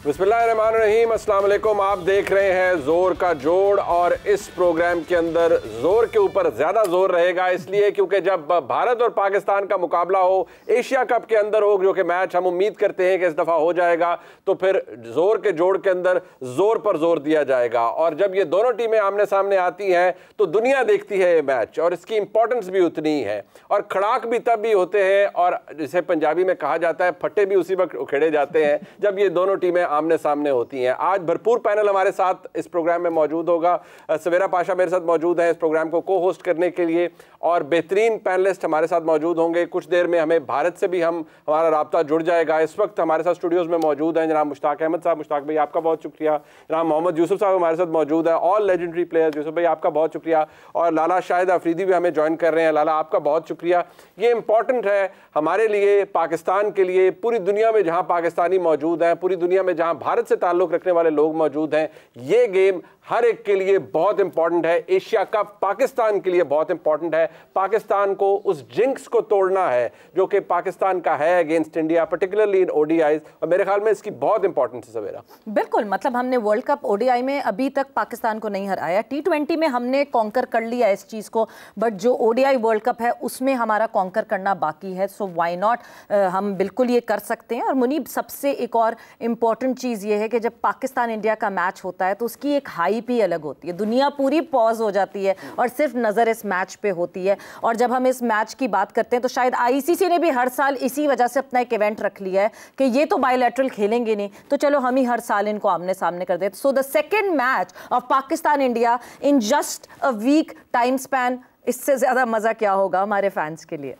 बिस्मिल्लाहिर्रहमानिर्रहीम, अस्सलाम वालेकुम। आप देख रहे हैं जोर का जोड़ और इस प्रोग्राम के अंदर जोर के ऊपर ज्यादा जोर रहेगा, इसलिए क्योंकि जब भारत और पाकिस्तान का मुकाबला हो, एशिया कप के अंदर हो, जो कि मैच हम उम्मीद करते हैं कि इस दफा हो जाएगा, तो फिर जोर के जोड़ के अंदर जोर पर जोर दिया जाएगा। और जब ये दोनों टीमें आमने सामने आती हैं तो दुनिया देखती है ये मैच और इसकी इंपॉर्टेंस भी उतनी ही है और खड़ाक भी तब भी होते हैं और जिसे पंजाबी में कहा जाता है फट्टे भी उसी वक्त उखेड़े जाते हैं जब ये दोनों टीमें आमने सामने होती हैं। आज भरपूर पैनल हमारे साथ इस प्रोग्राम में मौजूद होगा। सवेरा पाशा मेरे साथ मौजूद है इस प्रोग्राम को को होस्ट करने के लिए और बेहतरीन पैनलिस्ट हमारे साथ मौजूद होंगे। कुछ देर में हमें भारत से भी हमारा राब्ता जुड़ जाएगा। इस वक्त हमारे साथ स्टूडियोज में मौजूद हैं जनाब मुश्ताक अहमद साहब। मुश्ताक भाई आपका बहुत शुक्रिया। जनाब मोहम्मद यूसुफ साहब हमारे साथ मौजूद है, ऑल लेजेंडरी प्लेयर्स। यूसुफ भाई आपका बहुत शुक्रिया। और लाला शाहिद अफरीदी भी हमें ज्वाइन कर रहे हैं। लाला आपका बहुत शुक्रिया। ये इंपॉर्टेंट है हमारे लिए, पाकिस्तान के लिए, पूरी दुनिया में जहां पाकिस्तानी मौजूद हैं, पूरी दुनिया में जहां भारत से ताल्लुक रखने वाले लोग मौजूद हैं, ये गेम हर एक के लिए बहुत इंपॉर्टेंट है। एशिया कप पाकिस्तान के लिए बहुत इंपॉर्टेंट है। पाकिस्तान को उस जिंक्स को तोड़ना है जो कि पाकिस्तान का है against India, particularly in ODIs, और मेरे ख्याल में इसकी बहुत इंपॉर्टेंस है। सवेरा बिल्कुल, मतलब हमने वर्ल्ड कप ओडीआई में अभी तक पाकिस्तान को नहीं हराया, टी20 में हमने कॉन्कर कर लिया इस चीज़ को, बट जो ओडीआई वर्ल्ड कप है उसमें हमारा कॉन्कर करना बाकी है। सो व्हाई नॉट, हम बिल्कुल ये कर सकते हैं। और मुनीब, सबसे एक और इम्पॉर्टेंट चीज़ ये है कि जब पाकिस्तान इंडिया का मैच होता है तो उसकी एक हाइप ही अलग होती है, दुनिया पूरी पॉज हो जाती है और सिर्फ नज़र इस मैच पे होती है। और जब हम इस मैच की बात करते हैं तो शायद आईसीसी ने भी हर साल इसी वजह से अपना एक इवेंट रख लिया है कि ये तो बायलैटरल खेलेंगे नहीं, तो चलो हम ही हर साल इनको आमने सामने कर देते। So the second match of Pakistan India in just a week time span, इससे ज्यादा मजा क्या होगा हमारे फैंस के लिए।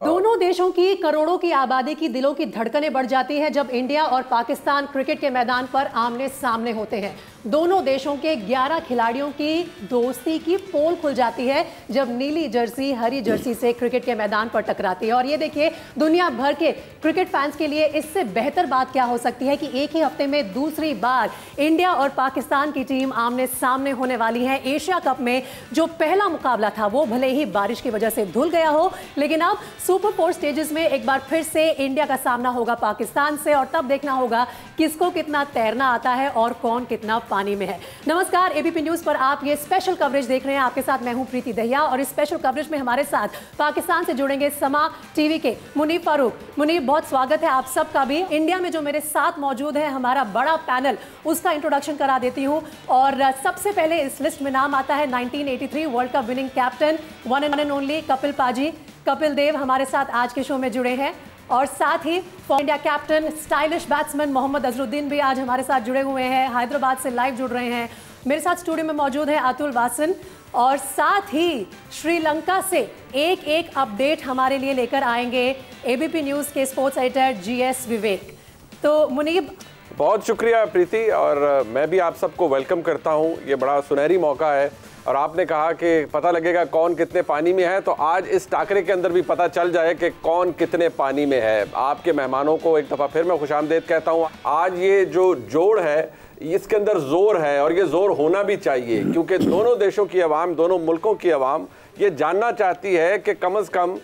दोनों देशों की करोड़ों की आबादी की दिलों की धड़कनें बढ़ जाती हैं जब इंडिया और पाकिस्तान क्रिकेट के मैदान पर आमने सामने होते हैं। दोनों देशों के 11 खिलाड़ियों की दोस्ती की पोल खुल जाती है जब नीली जर्सी हरी जर्सी से क्रिकेट के मैदान पर टकराती है। और ये देखिए, दुनिया भर के क्रिकेट फैंस के लिए इससे बेहतर बात क्या हो सकती है कि एक ही हफ्ते में दूसरी बार इंडिया और पाकिस्तान की टीम आमने सामने होने वाली है। एशिया कप में जो पहला मुकाबला था वो भले ही बारिश की वजह से धुल गया हो, लेकिन अब सुपर 4 स्टेजेस में एक बार फिर से इंडिया का सामना होगा पाकिस्तान से और तब देखना होगा किसको कितना तैरना आता है और कौन कितना पानी में है। नमस्कार, एबीपी न्यूज पर आप ये स्पेशल कवरेज देख रहे हैं। आपके साथ मैं हूं प्रीति दहिया और इस स्पेशल कवरेज में हमारे साथ पाकिस्तान से जुड़ेंगे समा टीवी के मुनीब फारूक। मुनीब, बहुत स्वागत है आप सबका भी। इंडिया में जो मेरे साथ मौजूद है हमारा बड़ा पैनल, उसका इंट्रोडक्शन करा देती हूं। और सबसे पहले इस लिस्ट में नाम आता है 1983 world cup winning captain, one and only Kapil पाजी। कपिल देव हमारे साथ आज के शो में जुड़े हैं और साथ ही for India captain stylish batsman Mohammad Azharuddin भी आज हमारे साथ जुड़े हुए हैं, हैदराबाद से लाइव जुड़ रहे हैं। मेरे साथ स्टूडियो में मौजूद है अतुल वासन और साथ ही श्रीलंका से एक अपडेट हमारे लिए लेकर आएंगे एबीपी न्यूज़ के स्पोर्ट्स एडिटर जीएस विवेक। तो मुनीब, बहुत शुक्रिया प्रीति, और मैं भी आप सबको वेलकम करता हूं। ये बड़ा सुनहरी मौका है और आपने कहा कि पता लगेगा कौन कितने पानी में है, तो आज इस टाकरे के अंदर भी पता चल जाए कि कौन कितने पानी में है। आपके मेहमानों को एक दफ़ा फिर मैं खुशामदीद कहता हूँ। आज ये जो जोड़ है इसके अंदर जोर है और ये जोर होना भी चाहिए, क्योंकि दोनों देशों की आवाम, दोनों मुल्कों की आवाम ये जानना चाहती है कि कम अज़ कम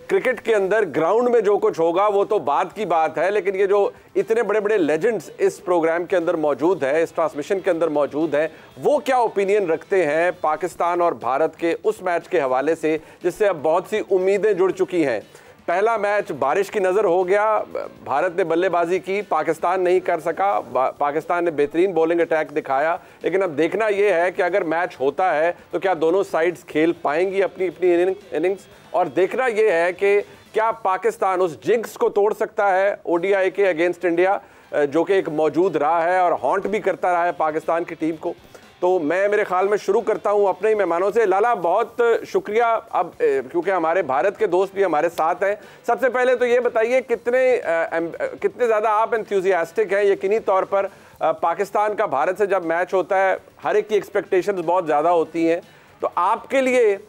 क्रिकेट के अंदर ग्राउंड में जो कुछ होगा वो तो बाद की बात है, लेकिन ये जो इतने बड़े बड़े लेजेंड्स इस प्रोग्राम के अंदर मौजूद है, इस ट्रांसमिशन के अंदर मौजूद है, वो क्या ओपिनियन रखते हैं पाकिस्तान और भारत के उस मैच के हवाले से जिससे अब बहुत सी उम्मीदें जुड़ चुकी हैं। पहला मैच बारिश की नज़र हो गया, भारत ने बल्लेबाजी की, पाकिस्तान नहीं कर सका, पाकिस्तान ने बेहतरीन बॉलिंग अटैक दिखाया, लेकिन अब देखना यह है कि अगर मैच होता है तो क्या दोनों साइड्स खेल पाएंगी अपनी अपनी इनिंग्स, और देखना यह है कि क्या पाकिस्तान उस जिंक्स को तोड़ सकता है ओडीआई के अगेंस्ट इंडिया, जो कि एक मौजूद रहा है और हॉन्ट भी करता रहा है पाकिस्तान की टीम को। तो मैं मेरे ख्याल में शुरू करता हूं अपने ही मेहमानों से। लाला, बहुत शुक्रिया, अब क्योंकि हमारे भारत के दोस्त भी हमारे साथ हैं। सबसे पहले तो ये बताइए कितने ज़्यादा आप एंथुसियास्टिक हैं। यकीनी तौर पर पाकिस्तान का भारत से जब मैच होता है हर एक की एक्सपेक्टेशंस बहुत ज़्यादा होती हैं, तो आपके लिए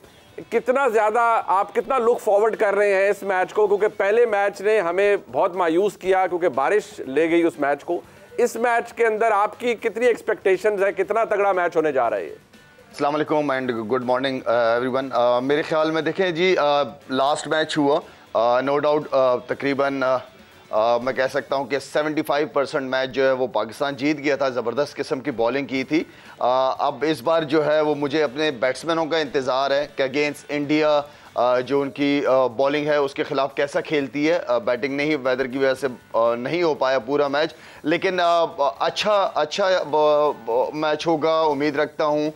कितना ज़्यादा, आप कितना लुक फॉरवर्ड कर रहे हैं इस मैच को, क्योंकि पहले मैच ने हमें बहुत मायूस किया क्योंकि बारिश ले गई उस मैच को। इस मैच के अंदर आपकी कितनी एक्सपेक्टेशंस है, कितना तगड़ा मैच होने जा रहा है? अस्सलाम वालेकुम एंड गुड मॉर्निंग एवरीवन। मेरे ख्याल में देखें जी, लास्ट मैच हुआ, नो डाउट तकरीबन मैं कह सकता हूं कि 75% मैच जो है वो पाकिस्तान जीत गया था। ज़बरदस्त किस्म की बॉलिंग की थी। अब इस बार जो है वो मुझे अपने बैट्समैनों का इंतज़ार है कि अगेंस्ट इंडिया जो उनकी बॉलिंग है उसके ख़िलाफ़ कैसा खेलती है। बैटिंग नहीं, वेदर की वजह से नहीं हो पाया पूरा मैच, लेकिन अच्छा मैच होगा उम्मीद रखता हूँ।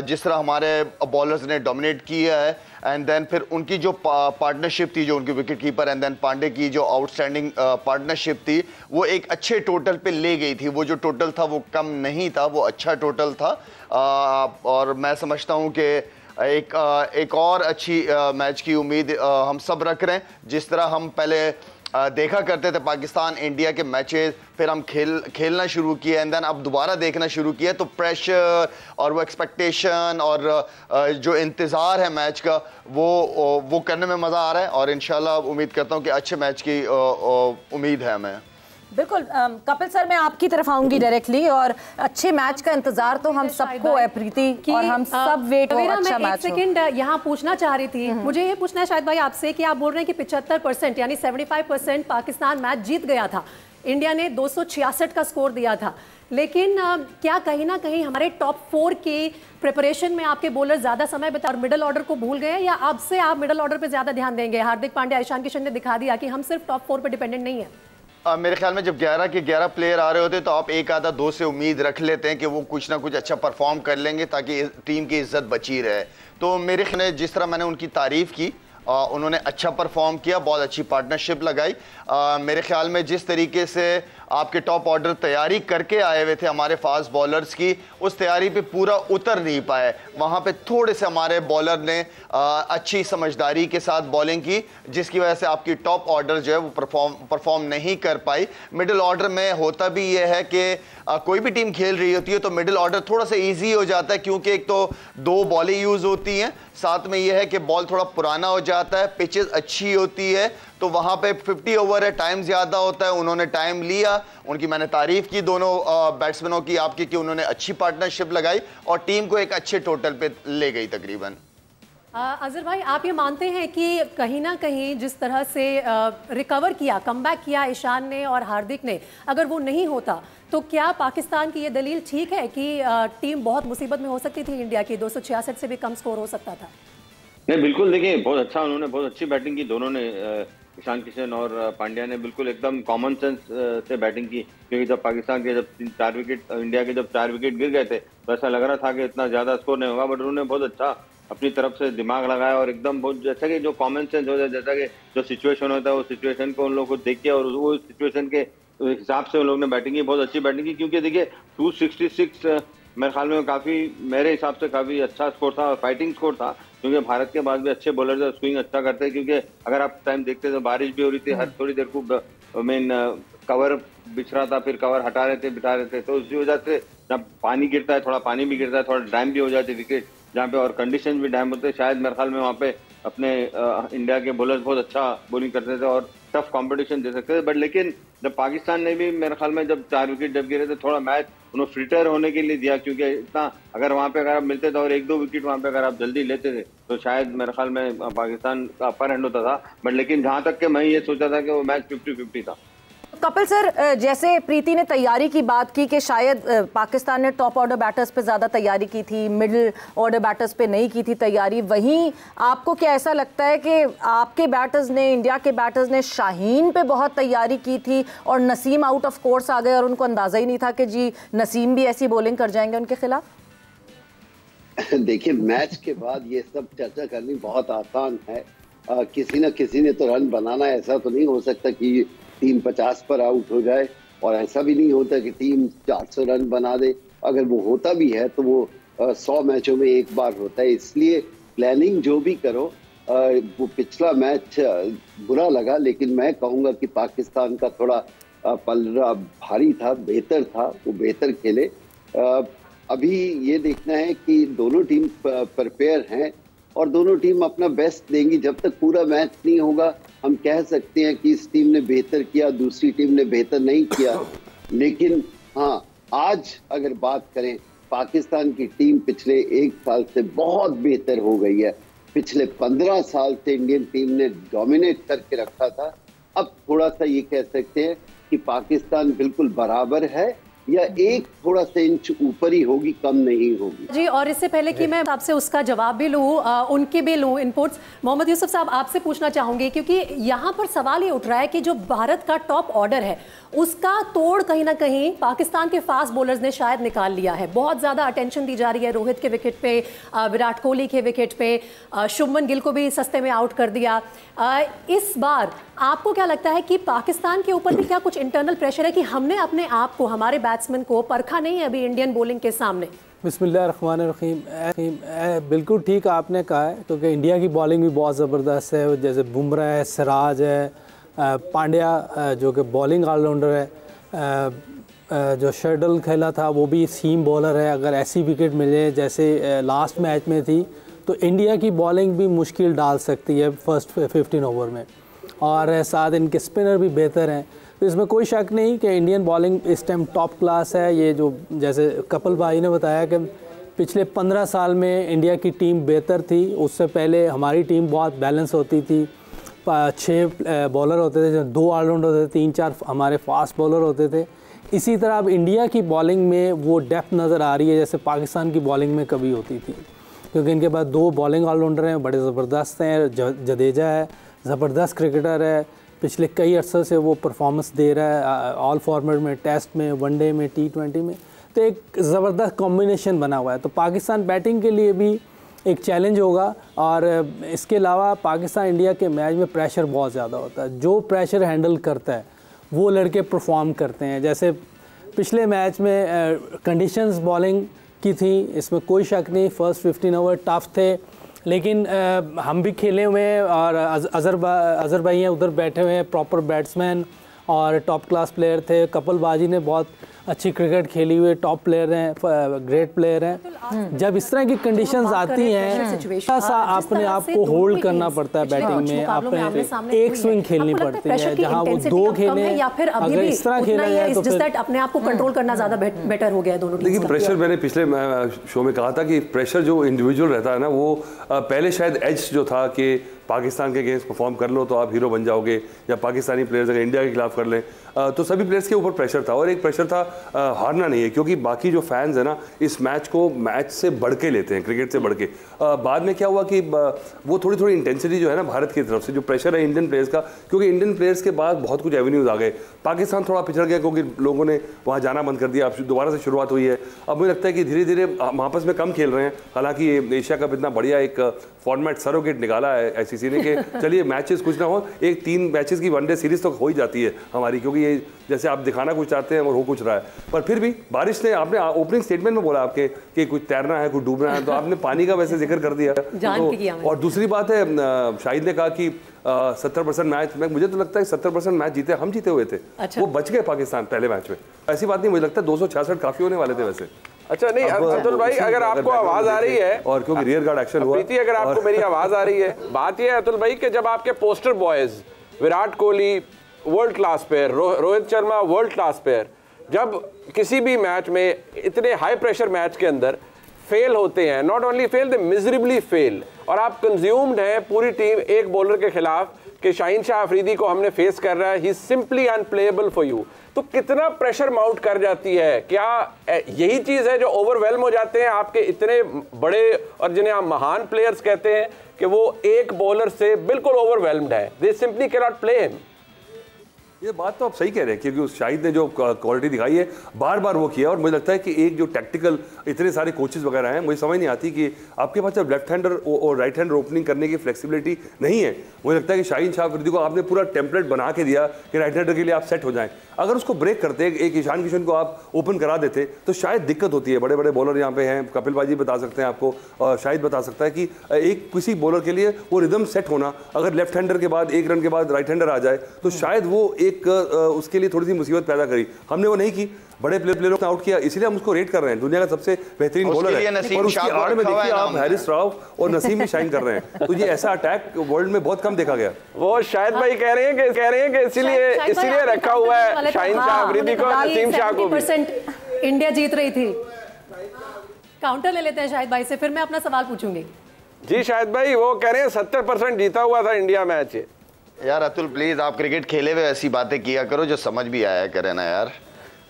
जिस तरह हमारे बॉलर्स ने डोमिनेट किया है, एंड देन फिर उनकी जो पार्टनरशिप थी, जो उनकी wicket keeper and then Pandey की जो आउटस्टैंडिंग पार्टनरशिप थी, वो एक अच्छे टोटल पे ले गई थी। वो जो टोटल था वो कम नहीं था, वो अच्छा टोटल था। और मैं समझता हूँ कि एक और अच्छी मैच की उम्मीद हम सब रख रहे हैं। जिस तरह हम पहले देखा करते थे पाकिस्तान इंडिया के मैचेस, फिर हम खेलना शुरू किए एंड देन अब दोबारा देखना शुरू किया, तो प्रेशर और वो एक्सपेक्टेशन और जो इंतज़ार है मैच का वो करने में मज़ा आ रहा है। और इंशाल्लाह उम्मीद करता हूँ कि अच्छे मैच की उम्मीद है हमें। बिल्कुल। कपिल सर, मैं आपकी तरफ आऊंगी डायरेक्टली। और अच्छे मैच का इंतजार तो हम सबको है प्रीति, और हम सब वेट हो अच्छा मैच हो। सेकंड यहाँ पूछना चाह रही थी, मुझे ये पूछना है शायद भाई आपसे कि आप बोल रहे हैं कि 75% यानी 75% पाकिस्तान मैच जीत गया था। इंडिया ने 266 का स्कोर दिया था, लेकिन क्या कहीं ना कहीं हमारे टॉप 4 की प्रिपरेशन में आपके बॉलर ज्यादा समय बिता और मिडिल ऑर्डर को भूल गए, या अब से आप मिडिल ऑर्डर पे ज्यादा ध्यान देंगे? हार्दिक पांड्या, ईशान किशन ने दिखा दिया कि हम सिर्फ टॉप 4 पे डिपेंडेंट नहीं है। मेरे ख्याल में जब 11 के 11 प्लेयर आ रहे होते तो आप एक आधा दो से उम्मीद रख लेते हैं कि वो कुछ ना कुछ अच्छा परफॉर्म कर लेंगे ताकि टीम की इज्जत बची रहे। तो मेरे ख्याल में जिस तरह मैंने उनकी तारीफ की, उन्होंने अच्छा परफॉर्म किया, बहुत अच्छी पार्टनरशिप लगाई। मेरे ख्याल में जिस तरीके से आपके टॉप ऑर्डर तैयारी करके आए हुए थे हमारे फास्ट बॉलर्स की, उस तैयारी पे पूरा उतर नहीं पाए। वहाँ पे थोड़े से हमारे बॉलर ने अच्छी समझदारी के साथ बॉलिंग की, जिसकी वजह से आपकी टॉप ऑर्डर जो है वो परफॉर्म नहीं कर पाई। मिडिल ऑर्डर में होता भी ये है कि कोई भी टीम खेल रही होती है तो मिडिल ऑर्डर थोड़ा सा ईजी हो जाता है, क्योंकि एक तो 2 बॉलें यूज़ होती हैं, साथ में ये है कि बॉल थोड़ा पुराना हो जाता है, पिचेस अच्छी होती है, तो वहाँ पे 50 ओवर है, टाइम ज़्यादा होता है। उन्होंने टाइम लिया, उनकी मैंने तारीफ़ की दोनों बैट्समैनों की आपकी कि उन्होंने अच्छी पार्टनरशिप लगाई और टीम को एक अच्छे टोटल पे ले गई तकरीबन। अजहर भाई, आप ये मानते हैं कि कहीं ना कहीं जिस तरह से रिकवर किया, कमबैक किया ईशान ने और हार्दिक ने, अगर वो नहीं होता तो क्या पाकिस्तान की ये दलील ठीक है कि टीम बहुत मुसीबत में हो सकती थी? इंडिया की 266 से भी कम स्कोर हो सकता था। नहीं, बिल्कुल। देखिए, बहुत अच्छा, उन्होंने बहुत अच्छी बैटिंग की दोनों ने, ईशान किशन और पांड्या ने बिल्कुल एकदम कॉमन सेंस से बैटिंग की। क्योंकि जब पाकिस्तान के जब 4 विकेट, इंडिया के जब 4 विकेट गिर गए थे तो ऐसा लग रहा था कि इतना ज्यादा स्कोर नहीं होगा, बट उन्होंने बहुत अच्छा अपनी तरफ से दिमाग लगाया और एकदम बहुत जैसा कि जो कॉमन सेंस होता है, जैसा कि जो सिचुएशन होता है, उस सिचुएशन को उन लोगों को देख के और वो सिचुएशन के हिसाब से उन लोगों ने बैटिंग की, बहुत अच्छी बैटिंग की। क्योंकि देखिए 266 मेरे ख्याल में काफी, मेरे हिसाब से काफी अच्छा स्कोर था और फाइटिंग स्कोर था, क्योंकि भारत के पास भी अच्छे बॉलर्स है, स्विंग अच्छा करते हैं। क्योंकि अगर आप टाइम देखते तो बारिश भी हो रही थी, हर थोड़ी देर को मेन कवर बिछ रहा था, फिर कवर हटा रहे थे, बिठा रहे थे, तो उसी वजह से जब पानी गिरता है, थोड़ा पानी भी गिरता है, थोड़ा डैम भी हो जाती है विकेट जहाँ पे, और कंडीशन भी डैम होते हैं। शायद मेरे ख्याल में वहाँ पे अपने इंडिया के बॉलर्स बहुत अच्छा बॉलिंग करते थे और टफ कंपटीशन दे सकते थे। बट लेकिन जब पाकिस्तान ने भी मेरे ख्याल में जब 4 विकेट जब गिरे थे, थोड़ा मैच उन्होंने फ्रिटर होने के लिए दिया, क्योंकि इतना अगर वहाँ पे अगर आप मिलते थे और 1-2 विकेट वहाँ पे अगर आप जल्दी लेते थे तो शायद मेरे ख्याल में पाकिस्तान का अपर हैंड होता था। बट लेकिन जहाँ तक कि मैं ये सोचा था कि वो मैच 50-50 था। कपिल सर, जैसे प्रीति ने तैयारी की बात की कि शायद पाकिस्तान ने टॉप ऑर्डर बैटर्स पे ज़्यादा तैयारी की थी, मिडिल ऑर्डर बैटर्स पे नहीं की थी तैयारी, वहीं आपको क्या ऐसा लगता है कि आपके बैटर्स ने, इंडिया के बैटर्स ने शाहीन पे बहुत तैयारी की थी और नसीम आउट ऑफ कोर्स आ गए और उनको अंदाज़ा ही नहीं था कि जी नसीम भी ऐसी बॉलिंग कर जाएंगे उनके खिलाफ? देखिए, मैच के बाद ये सब चर्चा करनी बहुत आसान है। किसी न किसी ने तो रन बनाना, ऐसा तो नहीं हो सकता कि टीम 50 पर आउट हो जाए, और ऐसा भी नहीं होता कि टीम 400 रन बना दे। अगर वो होता भी है तो वो 100 मैचों में एक बार होता है। इसलिए प्लानिंग जो भी करो, वो पिछला मैच बुरा लगा, लेकिन मैं कहूँगा कि पाकिस्तान का थोड़ा पलड़ा भारी था, बेहतर था, वो बेहतर खेले। अभी ये देखना है कि दोनों टीम प्रिपेयर हैं और दोनों टीम अपना बेस्ट देंगी। जब तक पूरा मैच नहीं होगा हम कह सकते हैं कि इस टीम ने बेहतर किया, दूसरी टीम ने बेहतर नहीं किया। लेकिन हाँ, आज अगर बात करें, पाकिस्तान की टीम पिछले 1 साल से बहुत बेहतर हो गई है। पिछले 15 साल से इंडियन टीम ने डोमिनेट करके रखा था, अब थोड़ा सा ये कह सकते हैं कि पाकिस्तान बिल्कुल बराबर है या एक थोड़ा सा इंच ऊपर ही होगी, कम नहीं होगी जी। और इससे पहले कि मैं आपसे उसका जवाब भी लूँ, उनके भी लूँ इनपुट्स, मोहम्मद यूसुफ साहब आपसे पूछना चाहूंगी, क्योंकि यहाँ पर सवाल ये उठ रहा है कि जो भारत का टॉप ऑर्डर है उसका तोड़ कहीं ना कहीं पाकिस्तान के फास्ट बॉलर्स ने शायद निकाल लिया है। बहुत ज़्यादा अटेंशन दी जा रही है रोहित के विकेट पे, विराट कोहली के विकेट पे, शुभमन गिल को भी सस्ते में आउट कर दिया। इस बार आपको क्या लगता है कि पाकिस्तान के ऊपर भी क्या कुछ इंटरनल प्रेशर है कि हमने अपने आप को, हमारे बैट्समैन को परखा नहीं है अभी इंडियन बॉलिंग के सामने? बिस्मिल्लाहिर्रहमानिर्रहीम, बिल्कुल ठीक आपने कहा है, क्योंकि इंडिया की बॉलिंग भी बहुत ज़बरदस्त है। जैसे बुमराह है, सिराज है, पांड्या जो कि बॉलिंग ऑलराउंडर है, जो शर्डल खेला था वो भी सीम बॉलर है। अगर ऐसी विकेट मिले जैसे लास्ट मैच में थी तो इंडिया की बॉलिंग भी मुश्किल डाल सकती है फर्स्ट 15 ओवर में, और साथ इनके स्पिनर भी बेहतर हैं। तो इसमें कोई शक नहीं कि इंडियन बॉलिंग इस टाइम टॉप क्लास है। ये जो जैसे कपिल भाई ने बताया कि पिछले 15 साल में इंडिया की टीम बेहतर थी, उससे पहले हमारी टीम बहुत बैलेंस होती थी। 6 बॉलर होते थे, 2 ऑलराउंडर होते थे, 3-4 हमारे फास्ट बॉलर होते थे। इसी तरह अब इंडिया की बॉलिंग में वो डेप्थ नज़र आ रही है जैसे पाकिस्तान की बॉलिंग में कभी होती थी, क्योंकि इनके पास 2 बॉलिंग ऑलराउंडर हैं, बड़े ज़बरदस्त हैं। जडेजा है, ज़बरदस्त क्रिकेटर है, पिछले कई अरसे से वो परफॉर्मेंस दे रहा है ऑल फॉर्मेट में, टेस्ट में, वनडे में, T20 में। तो एक ज़बरदस्त कॉम्बिनेशन बना हुआ है। तो पाकिस्तान बैटिंग के लिए भी एक चैलेंज होगा, और इसके अलावा पाकिस्तान इंडिया के मैच में प्रेशर बहुत ज़्यादा होता है। जो प्रेशर हैंडल करता है वो लड़के परफॉर्म करते हैं। जैसे पिछले मैच में कंडीशंस बॉलिंग की थी, इसमें कोई शक नहीं। फर्स्ट 15 ओवर टफ थे, लेकिन हम भी खेले हुए हैं, और अज़र भाई हैं उधर बैठे हुए हैं, प्रॉपर बैट्समैन और टॉप क्लास प्लेयर थे। कपिल बाजी ने बहुत अच्छी क्रिकेट खेली हुई, टॉप प्लेयर हैं, ग्रेट प्लेयर हैं। जब इस तरह की कंडीशंस आती हैं, ऐसा अपने आप को होल्ड करना पड़ता है बैटिंग में, अपने एक स्विंग खेलनी पड़ती है जहां वो 2 खेलें, या फिर अगर इस तरह खेला जाए तो फिर अपने आप को कंट्रोल करना ज़्यादा बेटर हो गया दोनों। लेकिन प्रेशर, मैंने पिछले शो में कहा था कि प्रेशर जो इंडिविजुअल रहता है ना, वो पहले शायद एज जो था कि पाकिस्तान के अगेंस्ट परफॉर्म कर लो तो आप हीरो बन जाओगे, या पाकिस्तानी प्लेयर्स अगर इंडिया के खिलाफ कर लें, तो सभी प्लेयर्स के ऊपर प्रेशर था। और एक प्रेशर था हारना नहीं है, क्योंकि बाकी जो फैंस है ना इस मैच को मैच से बढ़ के लेते हैं, क्रिकेट से बढ़ के। बाद में क्या हुआ कि वो थोड़ी इंटेंसिटी जो है ना भारत की तरफ से, जो प्रेशर है इंडियन प्लेयर्स का, क्योंकि इंडियन प्लेयर्स के बाद बहुत कुछ एवेन्यूज आ गए। पाकिस्तान थोड़ा पिछड़ गया क्योंकि लोगों ने वहाँ जाना बंद कर दिया, अब दोबारा से शुरुआत हुई है। अब मुझे लगता है कि धीरे धीरे हम आपस में कम खेल रहे हैं। हालांकि एशिया कप इतना बढ़िया एक फॉर्मेट सरोगेट निकाला है ICC ने कि चलिए मैचेस कुछ ना हो, एक 3 मैचेस की वनडे सीरीज तो हो ही जाती है हमारी, क्योंकि ये जैसे आप दिखाना कुछ चाहते हैं और हो कुछ रहा है। पर फिर भी बारिश ने, आपने ओपनिंग स्टेटमेंट में बोला आपके कि कुछ तैरना है, कुछ डूबना है, तो आपने पानी का वैसे जिक्र कर दिया तो। और दूसरी बात है, शाहिद ने कहा कि 70% मैच में, मुझे तो लगता है 70% मैच जीते, हम जीते हुए थे। अच्छा। वो बच गए पाकिस्तान पहले मैच में, ऐसी बात नहीं, मुझे लगता है 266 काफी होने वाले थे वैसे। अच्छा नहीं अतुल भाई, अगर आपको आवाज आ रही है, और क्योंकि रियर गार्ड एक्शन हुआ, प्रीति अगर आपको मेरी आवाज आ रही है, बात यह है अतुल भाई कि जब आपके poster boys Virat Kohli world class player, Rohit Sharma world class player, जब किसी भी मैच में इतने हाई प्रेशर मैच के अंदर फेल होते हैं, not only fail they miserably fail, और आप कंज्यूम्ड हैं पूरी टीम एक बॉलर के खिलाफ कि शाहीन शाह अफरीदी को हमने फेस कर रहा है, he is simply unplayable for you, तो कितना प्रेशर माउंट कर जाती है? क्या यही चीज है जो ओवरवेल्म हो जाते हैं आपके इतने बड़े, और जिन्हें आप महान प्लेयर्स कहते हैं, कि वो एक बॉलर से बिल्कुल ओवरवेल्म्ड है, दे simply can not play him? ये बात तो आप सही कह रहे हैं, क्योंकि उस शाहिद ने जो क्वालिटी दिखाई है बार बार वो किया। और मुझे लगता है कि एक जो टैक्टिकल इतने सारे कोचेस वगैरह हैं, मुझे समझ नहीं आती कि आपके पास जब लेफ्ट हैंडर और राइट हैंडर ओपनिंग करने की फ्लेक्सिबिलिटी नहीं है, मुझे लगता है कि शाहीन शाह अफरीदी को आपने पूरा टेम्पलेट बना के दिया कि राइट हैंडर के लिए आप सेट हो जाएं। अगर उसको ब्रेक करते, एक ईशान किशन को आप ओपन करा देते, तो शायद दिक्कत होती है। बड़े बड़े बॉलर यहाँ पे हैं, कपिल बाजी बता सकते हैं आपको, और शायद बता सकता है कि एक किसी बॉलर के लिए वो रिदम सेट होना, अगर लेफ्ट हैंडर के बाद 1 रन के बाद राइट हैंडर आ जाए तो शायद वो एक उसके लिए थोड़ी सी मुसीबत पैदा करी। हमने वो नहीं की, बड़े प्लेयरों ने आउट किया, इसीलिए हम उसको रेट कर रहे हैं, दुनिया का सबसे बेहतरीन बॉलर है। और उसकी आड़ में देखिए आप हैरिस राव और नसीम भी शाइन कर रहे हैं, तो ये ऐसा अटैक वर्ल्ड में बहुत कम देखा गया। वो शायद भाई कह रहे हैं कि इसीलिए रखा हुआ है शाहीन शाह अफरीदी को, नसीम शाह को भी। इंडिया जीत रही थी। काउंटर ले लेते हैं शाहिद भाई से, फिर मैं अपना सवाल पूछूंगी। जी शाहिद भाई, वो कह रहे हैं 70% जीता हुआ था इंडिया मैच। यार अतुल प्लीज, आप क्रिकेट खेले हुए ऐसी बातें किया करो जो समझ भी आया करे ना यार।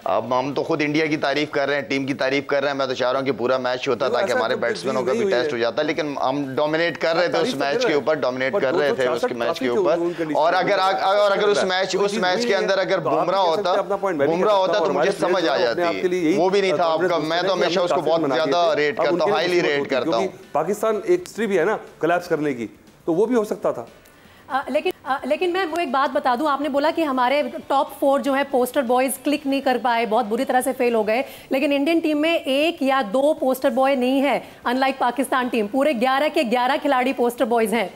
अब हम तो खुद इंडिया की तारीफ कर रहे हैं, टीम की तारीफ कर रहे हैं। मैं तो चाह रहा हूँ कि पूरा मैच होता ताकि हमारे बैट्समैनों का भी टेस्ट हो जाता, लेकिन हम डोमिनेट कर रहे थे उस मैच के ऊपर, डोमिनेट कर रहे थे उसके मैच के ऊपर। और अगर उस मैच के अंदर अगर बुमराह होता तो मुझे समझ आ जाती। वो भी नहीं था आपका। मैं तो हमेशा उसको बहुत ज्यादा रेट करता हूँ, हाईली रेट करता हूँ। पाकिस्तान एक हिस्ट्री भी है ना कोलैप्स करने की, तो वो भी हो सकता था। लेकिन मैं वो एक बात बता दूं, आपने बोला कि हमारे टॉप 4 जो है पोस्टर बॉयज क्लिक नहीं कर पाए, बहुत बुरी तरह से फेल हो गए। लेकिन इंडियन टीम में 1 या 2 पोस्टर बॉय नहीं है, अनलाइक पाकिस्तान टीम। पूरे 11 के 11 खिलाड़ी पोस्टर बॉयज हैं।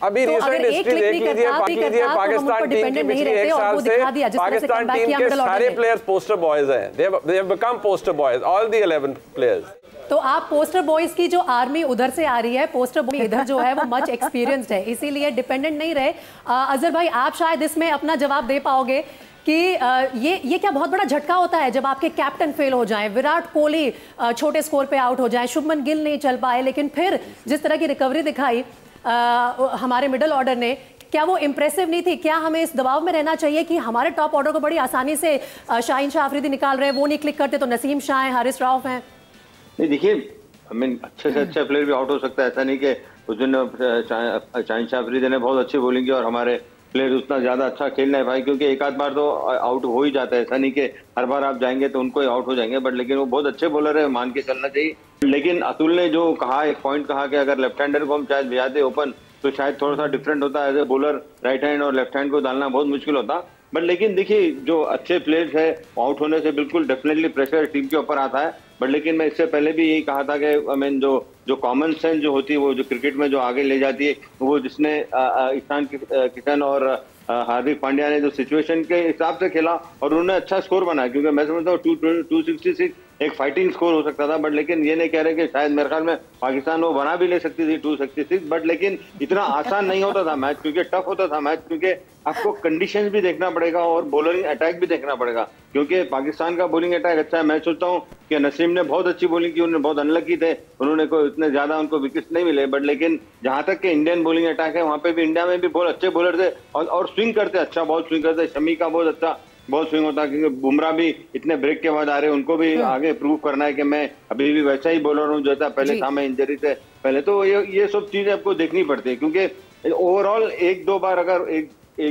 अभी तो रिसेंट हिस्ट्री देख लीजिए, पाकिस्तान टीम के पिछले 1 साल से पाकिस्तान टीम के सारे प्लेयर्स पोस्टर बॉयज हैं। They have become poster boys, all the 11 players. तो आप पोस्टर बॉयज की जो आर्मी उधर से आ रही है, पोस्टर बॉय इधर जो है वो मच एक्सपीरियंस्ड है, इसीलिए डिपेंडेंट नहीं रहे। अजहर भाई, आप शायद इसमें अपना जवाब दे पाओगे कि ये क्या बहुत बड़ा झटका होता है जब आपके कैप्टन फेल हो जाएं, विराट कोहली छोटे स्कोर पे आउट हो जाए, शुभमन गिल नहीं चल पाए, लेकिन फिर जिस तरह की रिकवरी दिखाई हमारे मिडिल ऑर्डर ने, क्या वो इंप्रेसिव नहीं थी? क्या हमें इस दबाव में रहना चाहिए कि हमारे टॉप ऑर्डर को बड़ी आसानी से शाहीन शाह अफरीदी निकाल रहे हैं, वो नहीं क्लिक करते तो नसीम शाह हैं, हारिस रऊफ हैं? नहीं देखिए, अच्छे से अच्छा प्लेयर भी आउट हो सकता है। ऐसा नहीं कि उस दिन शाहीन शाह अफरीदी ने बहुत अच्छी बॉलिंग की और हमारे प्लेयर उतना ज्यादा अच्छा खेलना है भाई, क्योंकि एक आध बार तो आउट हो ही जाता है। ऐसा नहीं कि हर बार आप जाएंगे तो उनको ही आउट हो जाएंगे, बट लेकिन वो बहुत अच्छे बॉलर है, मान के चलना चाहिए। लेकिन अतुल ने जो कहा, एक पॉइंट कहा कि अगर लेफ्ट हैंडर को हम शायद भेजाते ओपन तो शायद थोड़ा सा डिफरेंट होता है। As a bowler right hand और लेफ्ट हैंड को डालना बहुत मुश्किल होता। बट लेकिन देखिए, जो अच्छे प्लेयर्स है आउट होने से बिल्कुल डेफिनेटली प्रेशर टीम के ऊपर आता है। बट लेकिन मैं इससे पहले भी यही कहा था कि जो कॉमन सेंस जो होती है, वो जो क्रिकेट में जो आगे ले जाती है, वो जिसने ईशान किशन और हार्दिक पांड्या ने जो सिचुएशन के हिसाब से खेला और उन्होंने अच्छा स्कोर बनाया, क्योंकि मैं समझता हूँ 266 एक फाइटिंग स्कोर हो सकता था। बट लेकिन ये नहीं कह रहे कि शायद मेरे ख्याल में पाकिस्तान वो बना भी ले सकती थी 266, बट लेकिन इतना आसान नहीं होता था मैच, क्योंकि टफ होता था मैच, क्योंकि आपको कंडीशंस भी देखना पड़ेगा और बॉलिंग अटैक भी देखना पड़ेगा, क्योंकि पाकिस्तान का बॉलिंग अटैक अच्छा है। मैं सोचता हूँ कि नसीम ने बहुत अच्छी बॉलिंग की, उन्होंने बहुत अनलकी थे, उन्होंने कोई इतने ज्यादा उनको विकेट्स नहीं मिले। बट लेकिन जहां तक कि इंडियन बॉलिंग अटैक है, वहां पे भी इंडिया में भी बहुत अच्छे बॉलर थे और स्विंग करते, अच्छा बहुत स्विंग करते। शमी का बहुत अच्छा बहुत स्विंग होता, क्योंकि बुमराह भी इतने ब्रेक के बाद आ रहे हैं, उनको भी आगे प्रूव करना है कि मैं अभी भी वैसा ही बॉलर हूँ जैसा पहले था मैं इंजरी से पहले। तो ये सब चीजें आपको देखनी पड़ती है, क्योंकि ओवरऑल एक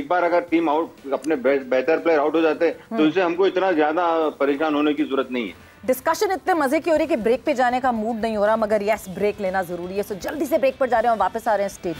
बार अगर टीम आउट, अपने बेहतर प्लेयर आउट हो जाते तो इससे हमको इतना ज्यादा परेशान होने की जरूरत नहीं है। डिस्कशन इतने मजे की हो रही है कि ब्रेक पे जाने का मूड नहीं हो रहा, मगर यस, ब्रेक लेना जरूरी है। सो जल्दी से ब्रेक पर जा रहे हैं और वापस आ रहे हैं stage.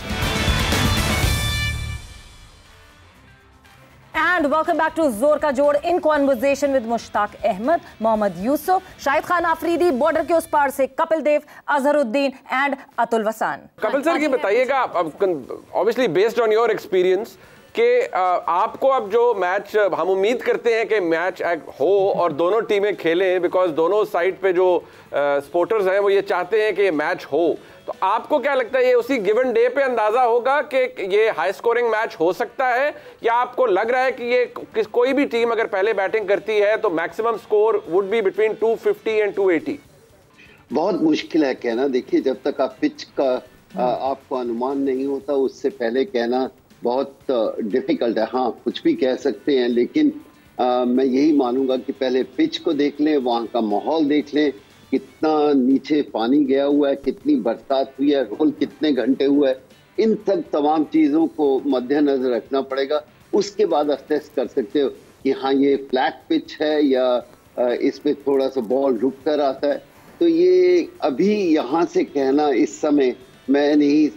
And welcome back to जोर का जोड़ in conversation with Mushtaq Ahmed, Mohammad Yousuf, Shahid Khan Afridi, border के उस पार से कपिल देव, अजहरुद्दीन एंड अतुल वसान। कपिल सर की बताइएगा, obviously based on your experience, कि आपको अब जो मैच हम उम्मीद करते हैं कि मैच हो और दोनों टीमें खेलें, बिकॉज दोनों साइड पे जो सपोर्टर्स हैं वो ये चाहते हैं कि ये मैच हो, तो आपको क्या लगता है ये उसी गिवन डे पे अंदाजा होगा कि ये हाई स्कोरिंग मैच हो सकता है, या आपको लग रहा है कि ये कोई भी टीम अगर पहले बैटिंग करती है तो maximum score would be between 250 and 280? बहुत मुश्किल है कहना। देखिए, जब तक आप पिच का आपको अनुमान नहीं होता, उससे पहले कहना बहुत डिफिकल्ट है। हाँ, कुछ भी कह सकते हैं, लेकिन मैं यही मानूंगा कि पहले पिच को देख लें, वहाँ का माहौल देख लें, कितना नीचे पानी गया हुआ है, कितनी बरसात हुई है, रोल कितने घंटे हुए है, इन सब तमाम चीज़ों को मद्देनजर रखना पड़ेगा। उसके बाद असेस कर सकते हो कि हाँ, ये फ्लैट पिच है या इस पे थोड़ा सा बॉल रुक कर आता है। तो ये अभी यहाँ से कहना इस समय मैं नहीं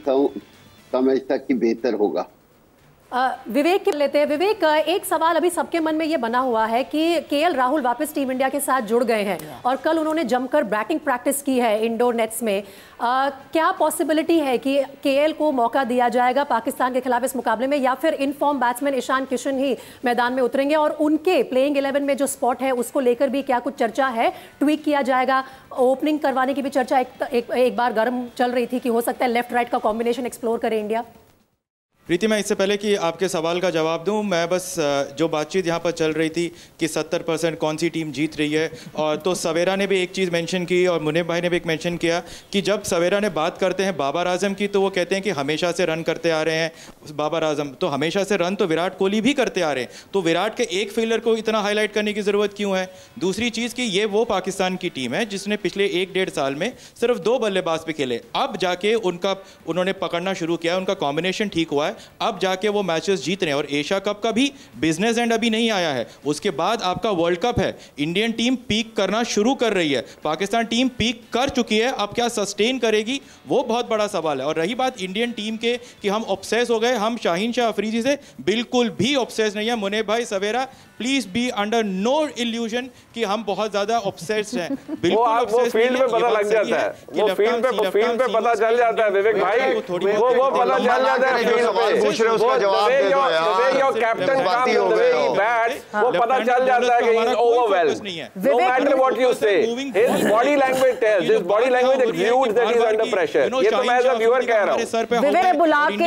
समझता कि बेहतर होगा। विवेक के लेते हैं। विवेक, एक सवाल अभी सबके मन में ये बना हुआ है कि केएल राहुल वापस टीम इंडिया के साथ जुड़ गए हैं और कल उन्होंने जमकर बैटिंग प्रैक्टिस की है इंडोर नेट्स में। क्या पॉसिबिलिटी है कि केएल को मौका दिया जाएगा पाकिस्तान के खिलाफ इस मुकाबले में, या फिर इनफॉर्म बैट्समैन ईशान किशन ही मैदान में उतरेंगे और उनके प्लेइंग 11 में जो स्पॉट है उसको लेकर भी क्या कुछ चर्चा है, ट्वीक किया जाएगा? ओपनिंग करवाने की भी चर्चा एक बार गर्म चल रही थी कि हो सकता है लेफ्ट राइट का कॉम्बिनेशन एक्सप्लोर करे इंडिया। प्रीति, मैं इससे पहले कि आपके सवाल का जवाब दूं, मैं बस जो बातचीत यहाँ पर चल रही थी कि 70% कौन सी टीम जीत रही है, और तो सवेरा ने भी एक चीज़ मेंशन की और मुनीब भाई ने भी एक मेंशन किया कि जब सवेरा ने बात करते हैं बाबर आजम की, तो वो कहते हैं कि हमेशा से रन करते आ रहे हैं बाबर आजम, तो हमेशा से रन तो विराट कोहली भी करते आ रहे हैं, तो विराट के एक फेलियर को इतना हाईलाइट करने की ज़रूरत क्यों है? दूसरी चीज़ कि ये वो पाकिस्तान की टीम है जिसने पिछले 1-1.5 साल में सिर्फ 2 बल्लेबाज पे खेले, अब जाके उन्होंने पकड़ना शुरू किया, उनका कॉम्बिनेशन ठीक हुआ है, अब जाके वो मैचेस जीत रहे हैं। और एशिया कप का भी बिजनेस एंड अभी नहीं आया है, उसके बाद आपका वर्ल्ड कप है, इंडियन टीम पीक करना शुरू कर रही है, पाकिस्तान टीम पीक कर चुकी है, अब क्या सस्टेन करेगी वो बहुत बड़ा सवाल है। और रही बात इंडियन टीम के कि हम ऑब्सेस हो गए, हम शाहीन शाह अफरीदी से बिल्कुल भी ऑब्सेस नहीं है। मुनीब भाई Savera, please be under no illusion कि हम बहुत ज्यादा ऑब्सेस्ड हैं, बिल्कुल ऑब्सेस्ड नहीं है। वो पता लग जाता है, वो फील्ड पे पता चल जाता है विवेक भाई, वो पता चल जाता है फील्ड पे, पूछ रहे उसका जवाब दे दो यार, yo captain come the way he bats, वो पता चल जाता है कि he is overwhelmed, no matter what you say, his body language tells, his body language exudes that he is under pressure. ये तो मैं एज अ व्यूअर कह रहा हूं, विवेक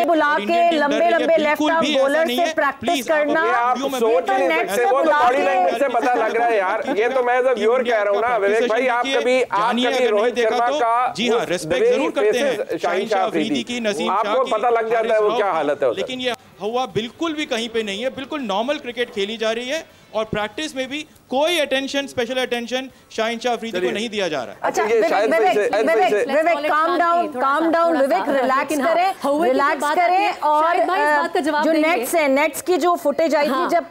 बुला के लंबे लेफ्ट आर्म बॉलर से प्रैक्टिस करना, आप सोच नहीं सकते, वो तो बॉडी लैंग्वेज से पता लग रहा है यार। ये तो मैं एज अ व्यूअर कह रहा हूं ना विवेक भाई, आप कभी रोहित शर्मा का जी हां रिस्पेक्ट जरूर करते हैं शाहीन शाह अफरीदी की, नसीम शाह की, आपको पता लग जाता है वो क्या हालत है, लेकिन ये हुआ बिल्कुल भी कहीं पे नहीं है, बिल्कुल नॉर्मल क्रिकेट खेली जा रही है और प्रैक्टिस में भी कोई attention, special attention Shaheen Shah Afridi को नहीं दिया जा रहा है। अच्छा विवेक काम डाउन विवेक, रिलैक्स करें और जो नेट्स की जो फुटेज आई थी जब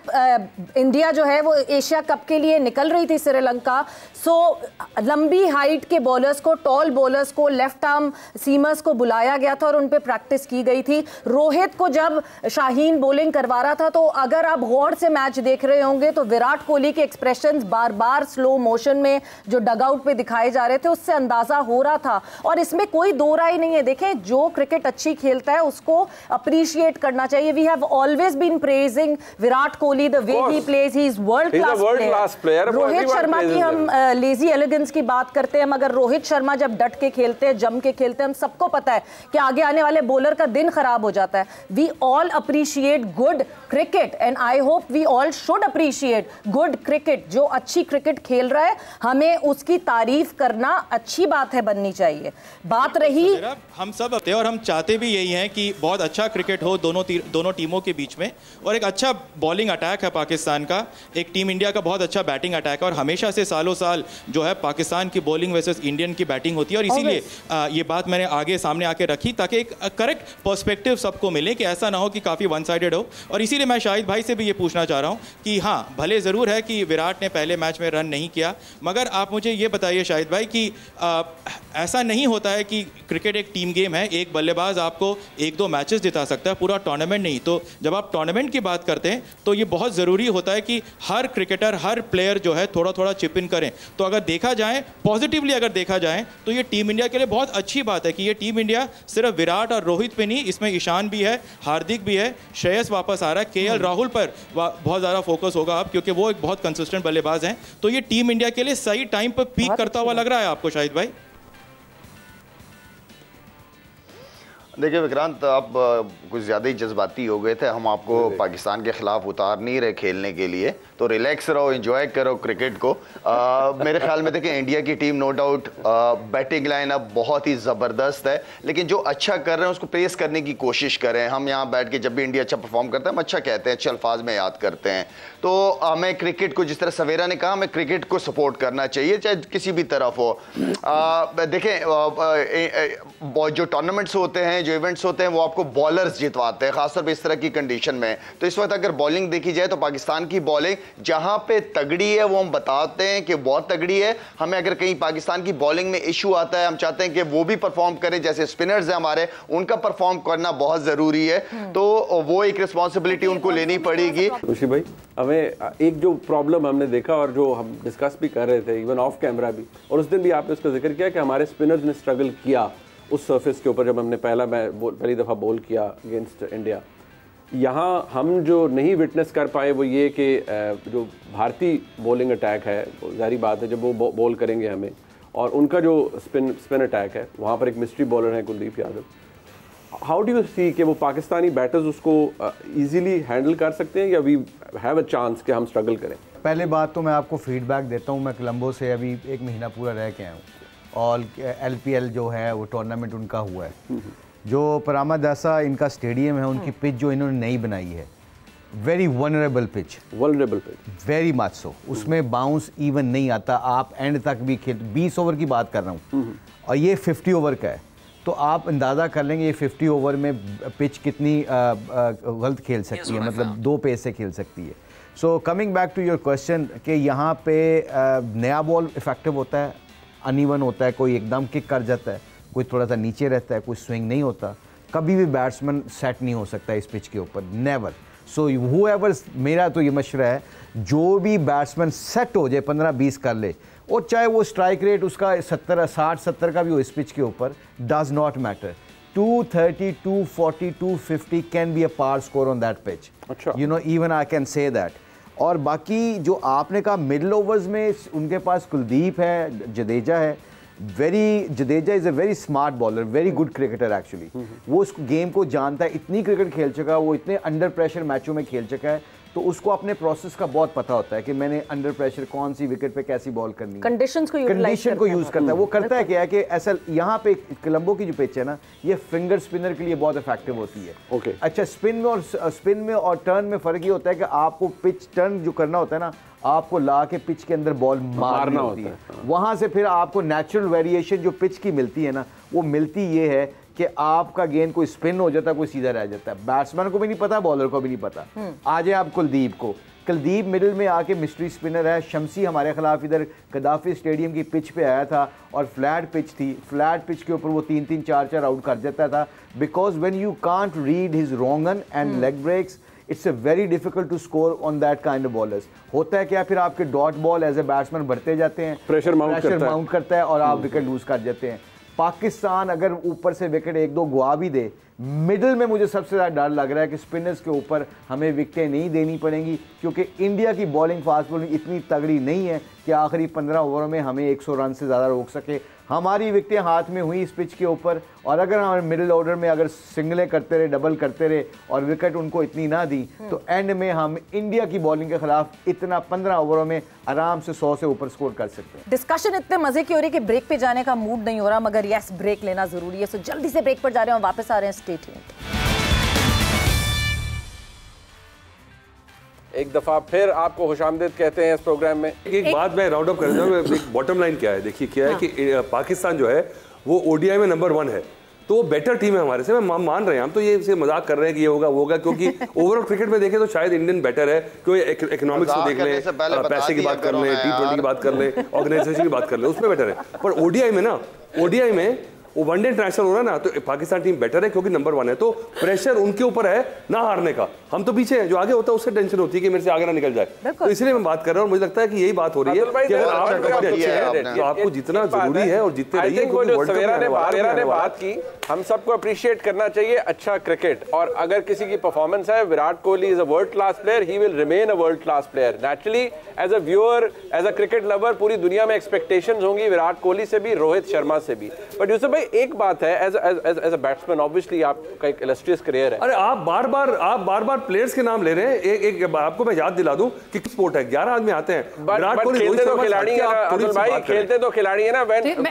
इंडिया जो है वो एशिया कप के लिए निकल रही थी श्रीलंका, सो लंबी हाइट के बॉलर्स को, टॉल बॉलर्स को, लेफ्ट आर्म सीमर्स को बुलाया गया था और उन पे प्रैक्टिस की गई थी। रोहित को जब शाहीन बॉलिंग करवा रहा था, तो अगर आप गौर से मैच देख रहे होंगे तो विराट कोहली के एक्सप्रेशंस बार बार स्लो मोशन में जो डगआउट पे दिखाए जा रहे थे, उससे अंदाजा हो रहा था। और इसमें कोई दो राय नहीं है, देखें जो क्रिकेट अच्छी खेलता है उसको अप्रिशिएट करना चाहिए। We have always been praising Virat Kohli the way he plays, he is world class player. Rohit Sharma की हम लेजी एलिगेंस की बात करते हैं, मगर रोहित शर्मा जब डट के खेलते हैं, जम के खेलते हैं, हम सबको पता है कि आगे आने वाले बॉलर का दिन खराब हो जाता है। We all appreciate good cricket and I hope we all should appreciate good cricket. जो अच्छी क्रिकेट खेल रहा है हमें उसकी तारीफ करना अच्छी बात है, बननी चाहिए। बात रही हम सब होते हैं और हम चाहते भी यही हैं कि बहुत अच्छा क्रिकेट हो दोनों टीमों के बीच में, और एक अच्छा बॉलिंग अटैक है पाकिस्तान का, एक टीम इंडिया का बहुत अच्छा बैटिंग अटैक है, और हमेशा से सालों साल जो है पाकिस्तान की बॉलिंग वर्सेस इंडियन की बैटिंग होती है। और इसीलिए ये बात मैंने आगे सामने आके रखी ताकि एक करेक्ट पर्सपेक्टिव सबको मिले, कि ऐसा ना हो कि काफ़ी वन साइडेड हो। और इसीलिए मैं शाहिद भाई से भी ये पूछना चाह रहा हूँ कि हाँ, भले ज़रूर है कि विराट ने पहले मैच में रन नहीं किया, मगर आप मुझे ये बताइए शाहिद भाई कि ऐसा नहीं होता है कि क्रिकेट एक टीम गेम है, एक बल्लेबाज आपको 1-2 मैचेस जिता सकता है, पूरा टूर्नामेंट नहीं। तो जब आप टूर्नामेंट की बात करते हैं तो ये बहुत ज़रूरी होता है कि हर क्रिकेटर, हर प्लेयर जो है थोड़ा थोड़ा चिप इन करें। तो अगर देखा जाए पॉजिटिवली, अगर देखा जाए तो ये टीम इंडिया के लिए बहुत अच्छी बात है कि ये टीम इंडिया सिर्फ विराट और रोहित पे नहीं, इसमें ईशान भी है, हार्दिक भी है, श्रेयस वापस आ रहा है, केएल राहुल पर बहुत ज़्यादा फोकस होगा अब, क्योंकि वो एक बहुत कंसिस्टेंट बल्लेबाज हैं। तो ये टीम इंडिया के लिए सही टाइम पर पीक करता हुआ लग रहा है आपको शाहिद भाई? देखिए विक्रांत, आप कुछ ज़्यादा ही जज्बाती हो गए थे। हम आपको पाकिस्तान के खिलाफ उतार नहीं रहे खेलने के लिए, तो रिलैक्स रहो, एंजॉय करो क्रिकेट को। मेरे ख्याल में देखिए इंडिया की team no doubt batting lineup बहुत ही ज़बरदस्त है, लेकिन जो अच्छा कर रहे हैं उसको प्रेस करने की कोशिश करें। हम यहाँ बैठ के जब भी इंडिया अच्छा परफॉर्म करता है हम अच्छा कहते हैं, अच्छे अल्फाज में याद करते हैं। तो हमें क्रिकेट को, जिस तरह सवेरा ने कहा, हमें क्रिकेट को सपोर्ट करना चाहिए, चाहे किसी भी तरफ हो। देखें जो टूर्नामेंट्स होते हैं, जो इवेंट्स होते हैं, वो आपको बॉलर्स जितवाते हैं, खासतौर पे इस तरह की कंडीशन में। तो इस वक्त अगर बॉलिंग देखी जाए तो पाकिस्तान की बॉलिंग जहां पे तगड़ी है वो हम बताते हैं कि बहुत तगड़ी है। हमें अगर कहीं पाकिस्तान की बॉलिंग में इशू आता है, हम चाहते हैं कि वो भी परफॉर्म करें, जैसे स्पिनर्स हैं हमारे, उनका परफॉर्म करना बहुत जरूरी है। तो वो एक रिस्पॉन्सिबिलिटी उनको लेनी पड़ेगी। खुशी भाई, हमें एक जो प्रॉब्लम हमने देखा और जो हम डिस्कस भी कर रहे थे इवन ऑफ कैमरा भी, और उस दिन भी आपने उसका जिक्र किया कि हमारे स्पिनर्स ने स्ट्रगल किया उस सरफेस के ऊपर जब हमने पहली दफ़ा बॉल किया अगेंस्ट इंडिया। यहाँ हम जो नहीं विटनेस कर पाए वो ये कि जो भारतीय बॉलिंग अटैक है, ज़ाहिर बात है जब वो बॉल करेंगे हमें, और उनका जो स्पिन अटैक है, वहाँ पर एक मिस्ट्री बॉलर है Kuldeep Yadav. How do you see कि वो पाकिस्तानी बैटर्स उसको ईजीली हैंडल कर सकते हैं, या वी हैव अ चांस कि हम स्ट्रगल करें? पहले बात तो मैं आपको फीडबैक देता हूँ। मैं कोलंबो से अभी 1 महीना पूरा रह के आया हूँ, और LPL जो है वो टूर्नामेंट उनका हुआ है। जो परामादासा इनका स्टेडियम है, उनकी पिच जो इन्होंने नई बनाई है, very vulnerable pitch, very much so. उसमें बाउंस इवन नहीं आता, आप एंड तक भी खेल, 20 ओवर की बात कर रहा हूँ और ये 50 ओवर का है, तो आप अंदाज़ा कर लेंगे ये 50 ओवर में पिच कितनी गलत खेल सकती है, मतलब 2 पेस से खेल सकती है। So coming back to your question कि यहाँ पे नया बॉल इफेक्टिव होता है, अनइवन होता है, कोई एकदम किक कर जाता है, कोई थोड़ा सा नीचे रहता है, कोई स्विंग नहीं होता, कभी भी बैट्समैन सेट नहीं हो सकता इस पिच के ऊपर, नेवर। सो हूएवर, मेरा तो ये मशवरा है, जो भी बैट्समैन सेट हो जाए 15-20 कर ले, और चाहे वो स्ट्राइक रेट उसका 60-70 का भी हो इस पिच के ऊपर, does not matter. 230, 240, 250 can be a par score on that pitch, you know, even I can say that. और बाकी जो आपने कहा मिडिल ओवर्स में उनके पास कुलदीप है, जडेजा है, Jadeja is a very smart bowler, very good cricketer actually. वो उस गेम को जानता है, इतनी क्रिकेट खेल चुका है, वो इतने अंडर प्रेशर मैचों में खेल चुका है, तो उसको अपने प्रोसेस का बहुत पता होता है कि मैंने अंडर प्रेशर कौन सी विकेट पे कैसी बॉल करनी है, कंडीशन को यूज करता है। वो करता है क्या है कि ऐसा यहाँ पे कोलंबो की जो पिच है ना, ये फिंगर स्पिनर के लिए बहुत इफेक्टिव होती है। अच्छा, स्पिन में और टर्न में फ़र्क ये होता है कि आपको पिच टर्न जो करना होता है ना, आपको ला के पिच के अंदर बॉल मारना होती है, वहाँ से फिर आपको नेचुरल वेरिएशन जो पिच की मिलती है ना, वो मिलती ये है कि आपका गेंद कोई स्पिन हो जाता है, कोई सीधा रह जाता है, बैट्समैन को भी नहीं पता, बॉलर को भी नहीं पता। आ जाए आप कुलदीप को, कुलदीप मिडिल में आके मिस्ट्री स्पिनर है। शमसी हमारे खिलाफ इधर गद्दाफी स्टेडियम की पिच पे आया था और फ्लैट पिच थी, फ्लैट पिच के ऊपर वो 3-3, 4-4 आउट कर देता था, because when you can't read his wrong un and leg breaks, it's a very difficult to score on that kind of bowlers. होता है क्या, फिर आपके dot ball as a batsman बढ़ते जाते हैं, प्रेशर माउंट करता है और आप विकेट लूज कर जाते हैं। पाकिस्तान अगर ऊपर से विकेट 1-2 गुआ भी दे, मिडिल में मुझे सबसे ज़्यादा डर लग रहा है कि स्पिनर्स के ऊपर हमें विकेटें नहीं देनी पड़ेंगी, क्योंकि इंडिया की बॉलिंग फास्ट बॉलिंग इतनी तगड़ी नहीं है कि आखिरी 15 ओवरों में हमें 100 रन से ज़्यादा रोक सके। हमारी विकेटें हाथ में हुई इस पिच के ऊपर, और अगर हमारे मिडिल ऑर्डर में अगर सिंगलें करते रहे, डबल करते रहे और विकेट उनको इतनी ना दी, तो एंड में हम इंडिया की बॉलिंग के खिलाफ इतना 15 ओवरों में आराम से 100 से ऊपर स्कोर कर सकते हैं। डिस्कशन इतने मजे की हो रही है कि ब्रेक पे जाने का मूड नहीं हो रहा, मगर यस, ब्रेक लेना जरूरी है। सो जल्दी से ब्रेक पर जा रहे हैं और वापस आ रहे हैं। Stay tuned. एक दफा फिर आपको खुशामदीद कहते हैं इस प्रोग्राम में। एक बात मैं राउंड अप कर दूं, एक बॉटम लाइन क्या है, देखिए क्या है कि पाकिस्तान जो है वो ओडीआई में नंबर 1 है, तो वो बेटर टीम है हमारे से, मैं मान रहे हैं हम, तो ये इसे मजाक कर रहे हैं कि ये होगा वो होगा, क्योंकि ओवरऑल क्रिकेट में देखें तो शायद इंडियन बेटर है, क्योंकि इकोनॉमिक्स को देख लें, पैसे की बात कर लें, T20 की बात कर लें, ऑर्गेनाइजेशन की बात कर लें, उसमें बेटर है। पर ओडीआई में ना, ओडीआई में वो वनडे इंटरनेशनल हो रहा है ना, तो पाकिस्तान टीम बेटर है क्योंकि नंबर 1 है, तो प्रेशर उनके ऊपर है ना हारने का, हम तो पीछे हैं, जो आगे होता है उससे टेंशन होती है कि मेरे से आगे ना निकल जाए, तो इसलिए मैं बात कर रहा हूँ। मुझे लगता है कि यही बात हो रही है कि अगर आप अच्छे हैं तो आपको जितना जरूरी है और जीतते रहिए। सवेरा ने बात की, हम सबको अप्रिशिएट करना चाहिए अच्छा क्रिकेट, और अगर किसी की परफॉर्मेंस है, Virat Kohli is a world class player, he will remain a world class player. Naturally as a viewer, as a cricket lover, पूरी दुनिया में एक्सपेक्टेशंस होंगी विराट कोहली से भी, रोहित शर्मा से भी। बट यूसुफ भाई, एक बात है, एज अ बैट्समैन ऑब्वियसली आपका एक इलस्ट्रियस करियर है। अरे आप बार बार प्लेयर्स के नाम ले रहे हैं। एक आपको मैं याद दिला दूं कि स्पोर्ट है, 11 आदमी आते हैं, विराट कोहली, खेलते तो खिलाड़ी है ना अब्दुल भाई, खेलते तो खिलाड़ी है ना,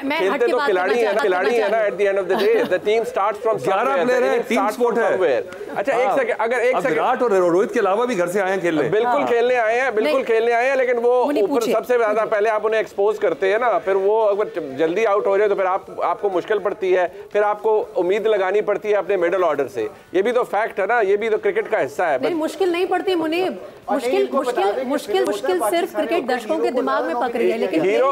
खेलते तो खिलाड़ी है ना, at the end of the day the team starts from 11 player है, टीम स्पोर्ट है। अच्छा एक सेकंड, अगर एक सेकंड, विराट और रोहित के अलावा भी घर से आए हैं खेलने, बिल्कुल खेलने आए हैं, बिल्कुल खेलने आए हैं, लेकिन वो ऊपर सबसे ज्यादा पहले आप उन्हें एक्सपोज करते हैं ना, फिर वो अगर जल्दी आउट हो जाए तो फिर आपको मुश्किल पड़ती है, फिर आपको उम्मीद लगानी पड़ती है अपने मिडिल ऑर्डर से। ये भी तो फैक्ट है ना, ये भी तो क्रिकेट का हिस्सा है। नहीं, मुश्किल नहीं पड़ती मुनीब, मुश्किल सिर्फ क्रिकेट दर्शकों के दिमाग में पक रही है, लेकिन हीरो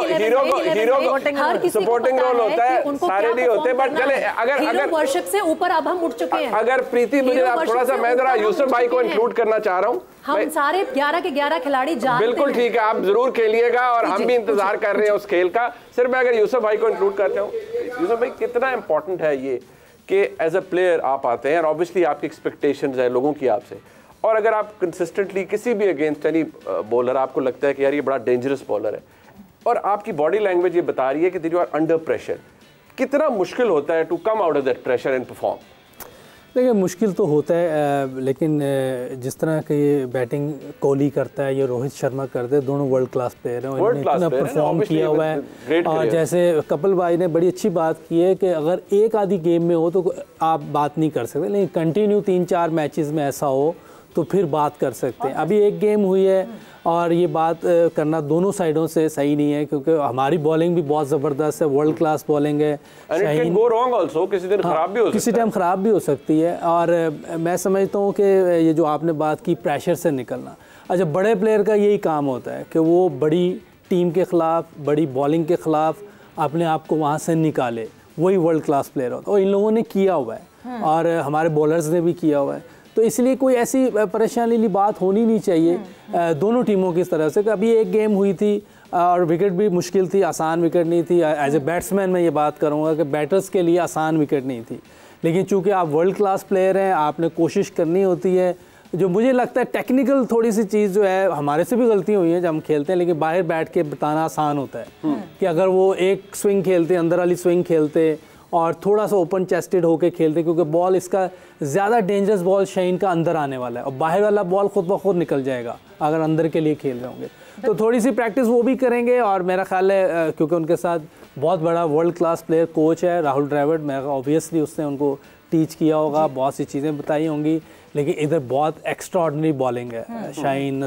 सपोर्टिंग रोल होता है, सारे नहीं होते। बट चले, अगर वर्षिप से ऊपर अब हम उठ चुके हैं। अगर प्रीति मुझे आप थोड़ा सा, मैं जरा यूसुफ भाई को इंक्लूड करना चाह रहा हूँ। हम सारे 11 के 11 खिलाड़ी जानते हैं। बिल्कुल ठीक है, आप जरूर खेलिएगा और हम भी इंतजार कर रहे हैं उस खेल का। सिर्फ मैं अगर यूसुफ भाई को इंक्लूड करता हूँ, यूसुफ भाई कितना इंपॉर्टेंट है ये कि एज अ प्लेयर आप आते हैं और ऑब्वियसली आपकी एक्सपेक्टेशंस है लोगों की आपसे, और अगर आप कंसिस्टेंटली किसी भी अगेंस्ट एनी बॉलर आपको लगता है कि यार ये बड़ा डेंजरस बॉलर है, और आपकी बॉडी लैंग्वेज ये बता रही है कि यू आर अंडर प्रेशर, कितना मुश्किल होता है to come out of that pressure and perform? देखिए मुश्किल तो होता है, लेकिन जिस तरह की बैटिंग कोहली करता है या रोहित शर्मा करते हैं, दोनों वर्ल्ड क्लास प्लेयर हैं और इतना परफॉर्म किया हुआ है। और जैसे कपिल भाई ने बड़ी अच्छी बात की है कि अगर एक आधी गेम में हो तो आप बात नहीं कर सकते, लेकिन कंटिन्यू 3-4 मैचेस में ऐसा हो तो फिर बात कर सकते हैं। अभी एक गेम हुई है और ये बात करना दोनों साइडों से सही नहीं है, क्योंकि हमारी बॉलिंग भी बहुत ज़बरदस्त है, वर्ल्ड क्लास बॉलिंग है। किसी दिन खराब भी हो, किसी टाइम ख़राब भी हो सकती है। और मैं समझता हूँ कि ये जो आपने बात की प्रेशर से निकलना, अच्छा बड़े प्लेयर का यही काम होता है कि वो बड़ी टीम के ख़िलाफ़, बड़ी बॉलिंग के ख़िलाफ़ अपने आप को वहाँ से निकाले, वही वर्ल्ड क्लास प्लेयर होता है और इन लोगों ने किया हुआ है और हमारे बॉलर्स ने भी किया हुआ है। तो इसलिए कोई ऐसी परेशानी वाली बात होनी नहीं चाहिए दोनों टीमों की तरफ से। अभी एक गेम हुई थी और विकेट भी मुश्किल थी, आसान विकेट नहीं थी। एज ए बैट्समैन मैं ये बात करूँगा कि बैटर्स के लिए आसान विकेट नहीं थी, लेकिन चूँकि आप वर्ल्ड क्लास प्लेयर हैं, आपने कोशिश करनी होती है। जो मुझे लगता है टेक्निकल थोड़ी सी चीज़ जो है, हमारे से भी गलतियाँ हुई हैं जब हम खेलते हैं, लेकिन बाहर बैठ के बताना आसान होता है कि अगर वो एक स्विंग खेलते, अंदर वाली स्विंग खेलते और थोड़ा सा ओपन चेस्टेड होके खेलते, क्योंकि बॉल इसका ज़्यादा डेंजरस बॉल शाहीन का अंदर आने वाला है और बाहर वाला बॉल खुद ब खुद निकल जाएगा अगर अंदर के लिए खेल रहे होंगे। तो थोड़ी सी प्रैक्टिस वो भी करेंगे और मेरा ख्याल है क्योंकि उनके साथ बहुत बड़ा वर्ल्ड क्लास प्लेयर कोच है राहुल द्रविड़, मैं ऑब्वियसली उसने उनको टीच किया होगा, बहुत सी चीज़ें बताई होंगी। लेकिन इधर बहुत एक्स्ट्राऑर्डिनरी बॉलिंग है। शाहीन,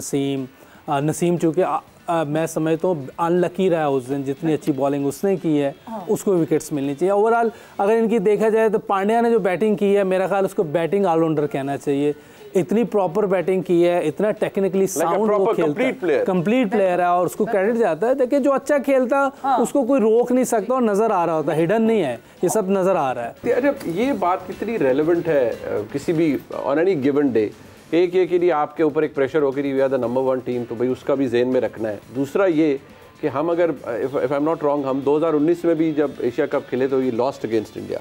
नसीम चूँकि मैं समझता हूँ अनलकी रहा उस दिन, जितनी अच्छी बॉलिंग उसने की है उसको विकेट्स मिलनी चाहिए। ओवरऑल अगर इनकी देखा जाए तो पांड्या ने जो बैटिंग की है, मेरा ख्याल उसको बैटिंग ऑलराउंडर कहना चाहिए। इतनी प्रॉपर बैटिंग की है, इतना टेक्निकली साउंड वो खेलता है, कंप्लीट प्लेयर है और उसको क्रेडिट जाता है। देखिए जो अच्छा खेलता उसको कोई रोक नहीं सकता और नज़र आ रहा होता, हिडन नहीं है, ये सब नज़र आ रहा है। अच्छा ये बात कितनी रेलेवेंट है किसी भी ऑन एनी गिवन डे, एक ये कि नहीं आपके ऊपर एक प्रेशर हो कि we are the number 1 team, तो भाई उसका भी जेन में रखना है। दूसरा ये कि हम अगर if I am not wrong, हम 2019 में भी जब एशिया कप खेले तो वी लॉस्ट अगेंस्ट इंडिया।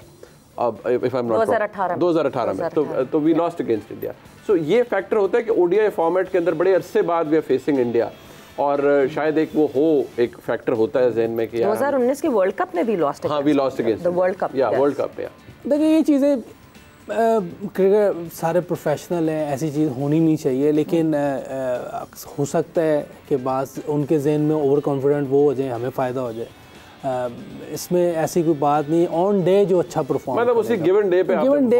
अब इफ आई एम नॉट 2018 में तो वी लॉस्ट अगेंस्ट इंडिया। सो ये फैक्टर होता है कि ओडीआई फॉर्मेट के अंदर बड़े अरसे बाद वी आर फेसिंग इंडिया, और शायद एक वो हो एक फैक्टर होता है जेन में कि 2019 के वर्ल्ड कप में भी लॉस्ट, हाँ we lost against the world cup, या वर्ल्ड कप। देखिए ये चीज़ें क्रिकेट सारे प्रोफेशनल हैं, ऐसी चीज़ होनी नहीं चाहिए, लेकिन हो सकता है कि बात उनके जहन में ओवर कॉन्फिडेंट वो हो जाए, हमें फ़ायदा हो जाए। इसमें ऐसी कोई बात नहीं। ऑन डे जो अच्छा परफॉर्म मतलब उसी गिवन डे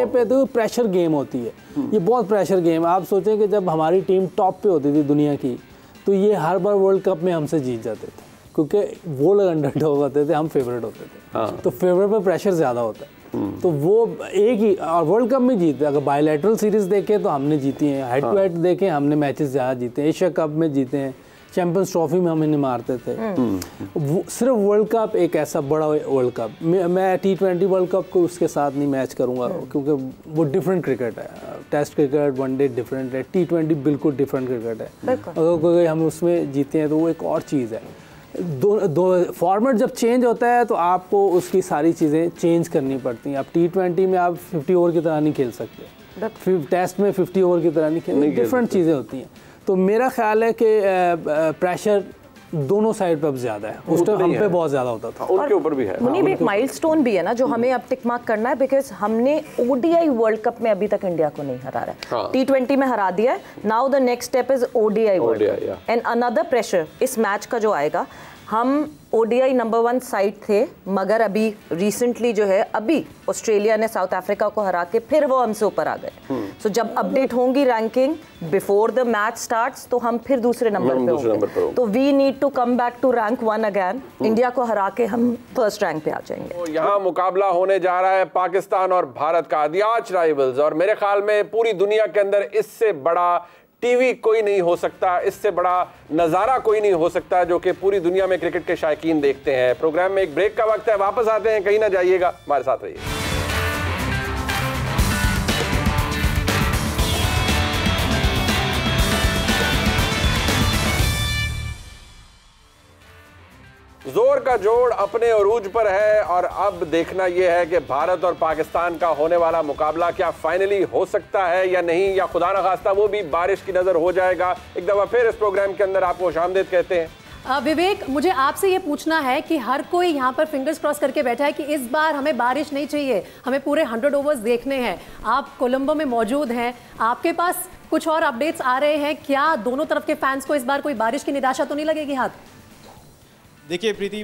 पे तो प्रेशर गेम होती है, ये बहुत प्रेशर गेम है। आप सोचें कि जब हमारी टीम टॉप पे होती थी दुनिया की, तो ये हर बार वर्ल्ड कप में हमसे जीत जाते थे, क्योंकि वो लोग अंडरडॉग होते थे, हम फेवरेट होते थे। तो फेवरेट पे प्रेशर ज़्यादा होता है, तो वो एक ही और वर्ल्ड कप में जीते। अगर बायलैटरल सीरीज देखें तो हमने जीती हैं, हेड टू हेड देखें हमने मैचेस ज़्यादा जीते हैं, एशिया कप में जीते हैं, चैंपियंस ट्रॉफी में हम इन्हें मारते थे। सिर्फ वर्ल्ड कप एक ऐसा बड़ा वर्ल्ड कप, मैं T20 वर्ल्ड कप को उसके साथ नहीं मैच करूंगा, क्योंकि वो डिफरेंट क्रिकेट है। टेस्ट क्रिकेट वनडे डिफरेंट है, T20 बिल्कुल डिफरेंट क्रिकेट है। अगर कोई हम उसमें जीते हैं तो वो एक और चीज़ है। दो फॉर्मेट जब चेंज होता है तो आपको उसकी सारी चीज़ें चेंज करनी पड़ती हैं। अब T20 में आप 50 ओवर की तरह नहीं खेल सकते, टेस्ट में 50 ओवर की तरह नहीं खेल, डिफरेंट चीज़ें होती हैं। तो मेरा ख्याल है कि प्रेशर दोनों साइड पे अब ज्यादा है, उस टाइम हम पे बहुत ज्यादा होता था, उनके ऊपर भी है। मुनीब एक माइलस्टोन भी है ना जो हमें अब टिक मार्क करना है, बिकॉज हमने ओडीआई वर्ल्ड कप में अभी तक इंडिया को नहीं हरा रहा है। T20 में हरा दिया है, now the next step is ODI world cup and another pressure इस मैच का जो आएगा। हम ओडीआई नंबर 1 साइड थे, मगर अभी रिसेंटली जो है अभी ऑस्ट्रेलिया ने साउथ अफ्रीका को हरा के फिर वो हमसे ऊपर आ गए। सो जब अपडेट होंगी ranking before the match starts तो हम फिर दूसरे नंबर पे होंगे। तो we need to come back to rank 1 अगेन। इंडिया को हरा के हम फर्स्ट रैंक पे आ जाएंगे। तो यहाँ मुकाबला होने जा रहा है पाकिस्तान और भारत का, द आर्च राइवल्स, और मेरे ख्याल में पूरी दुनिया के अंदर इससे बड़ा टीवी कोई नहीं हो सकता, इससे बड़ा नज़ारा कोई नहीं हो सकता जो कि पूरी दुनिया में क्रिकेट के शायकीन देखते हैं। प्रोग्राम में एक ब्रेक का वक्त है, वापस आते हैं, कहीं ना जाइएगा, हमारे साथ रहिए। जोर का जोड़ अपने अरूज पर है और अब देखना यह है कि भारत और पाकिस्तान का होने वाला मुकाबला क्या फाइनली हो सकता है या नहीं, या खुदा न खास्ता वो भी बारिश की नजर हो जाएगा। एक दफा फिर इस प्रोग्राम के अंदर आपको खुशामदीद कहते हैं। विवेक, मुझे आपसे ये पूछना है कि हर कोई यहाँ पर फिंगर्स क्रॉस करके बैठा है कि इस बार हमें बारिश नहीं चाहिए, हमें पूरे 100 ओवर्स देखने हैं। आप कोलंबो में मौजूद हैं, आपके पास कुछ और अपडेट्स आ रहे हैं क्या? दोनों तरफ के फैंस को इस बार कोई बारिश की निराशा तो नहीं लगेगी हाथ? देखिए प्रीति,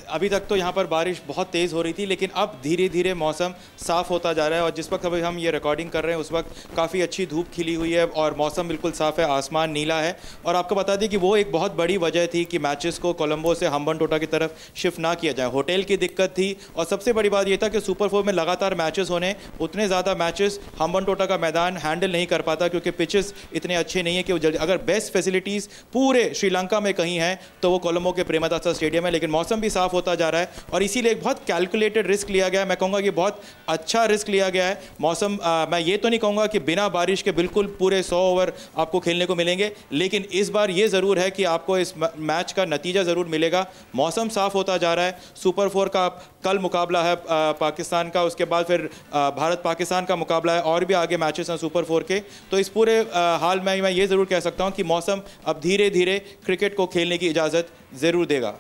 अभी तक तो यहाँ पर बारिश बहुत तेज़ हो रही थी, लेकिन अब धीरे धीरे मौसम साफ़ होता जा रहा है और जिस वक्त अभी हम ये रिकॉर्डिंग कर रहे हैं उस वक्त काफ़ी अच्छी धूप खिली हुई है और मौसम बिल्कुल साफ़ है, आसमान नीला है। और आपको बता दें कि वो एक बहुत बड़ी वजह थी कि मैचेस को कोलंबो से हम्बनटोटा की तरफ शिफ्ट ना किया जाए। होटल की दिक्कत थी और सबसे बड़ी बात ये था कि सुपर 4 में लगातार मैचेस होने, उतने ज़्यादा मैचेस हम्बनटोटा का मैदान हैंडल नहीं कर पाता क्योंकि पिचेस इतने अच्छे नहीं है कि वो जल्दी, अगर बेस्ट फैसिलिटीज़ पूरे श्रीलंका में कहीं हैं तो वो कोलंबो के प्रेमदासा स्टेडियम है। लेकिन मौसम भी साफ होता जा रहा है और इसीलिए एक बहुत कैलकुलेटेड रिस्क लिया गया है। मैं कहूँगा कि बहुत अच्छा रिस्क लिया गया है। मौसम मैं ये तो नहीं कहूँगा कि बिना बारिश के बिल्कुल पूरे 100 ओवर आपको खेलने को मिलेंगे, लेकिन इस बार ये ज़रूर है कि आपको इस मैच का नतीजा ज़रूर मिलेगा। मौसम साफ होता जा रहा है। सुपर 4 का कल मुकाबला है पाकिस्तान का, उसके बाद फिर भारत पाकिस्तान का मुकाबला है और भी आगे मैचेस हैं सुपर 4 के। तो इस पूरे हाल में मैं ये ज़रूर कह सकता हूँ कि मौसम अब धीरे धीरे क्रिकेट को खेलने की इजाज़त ज़रूर देगा।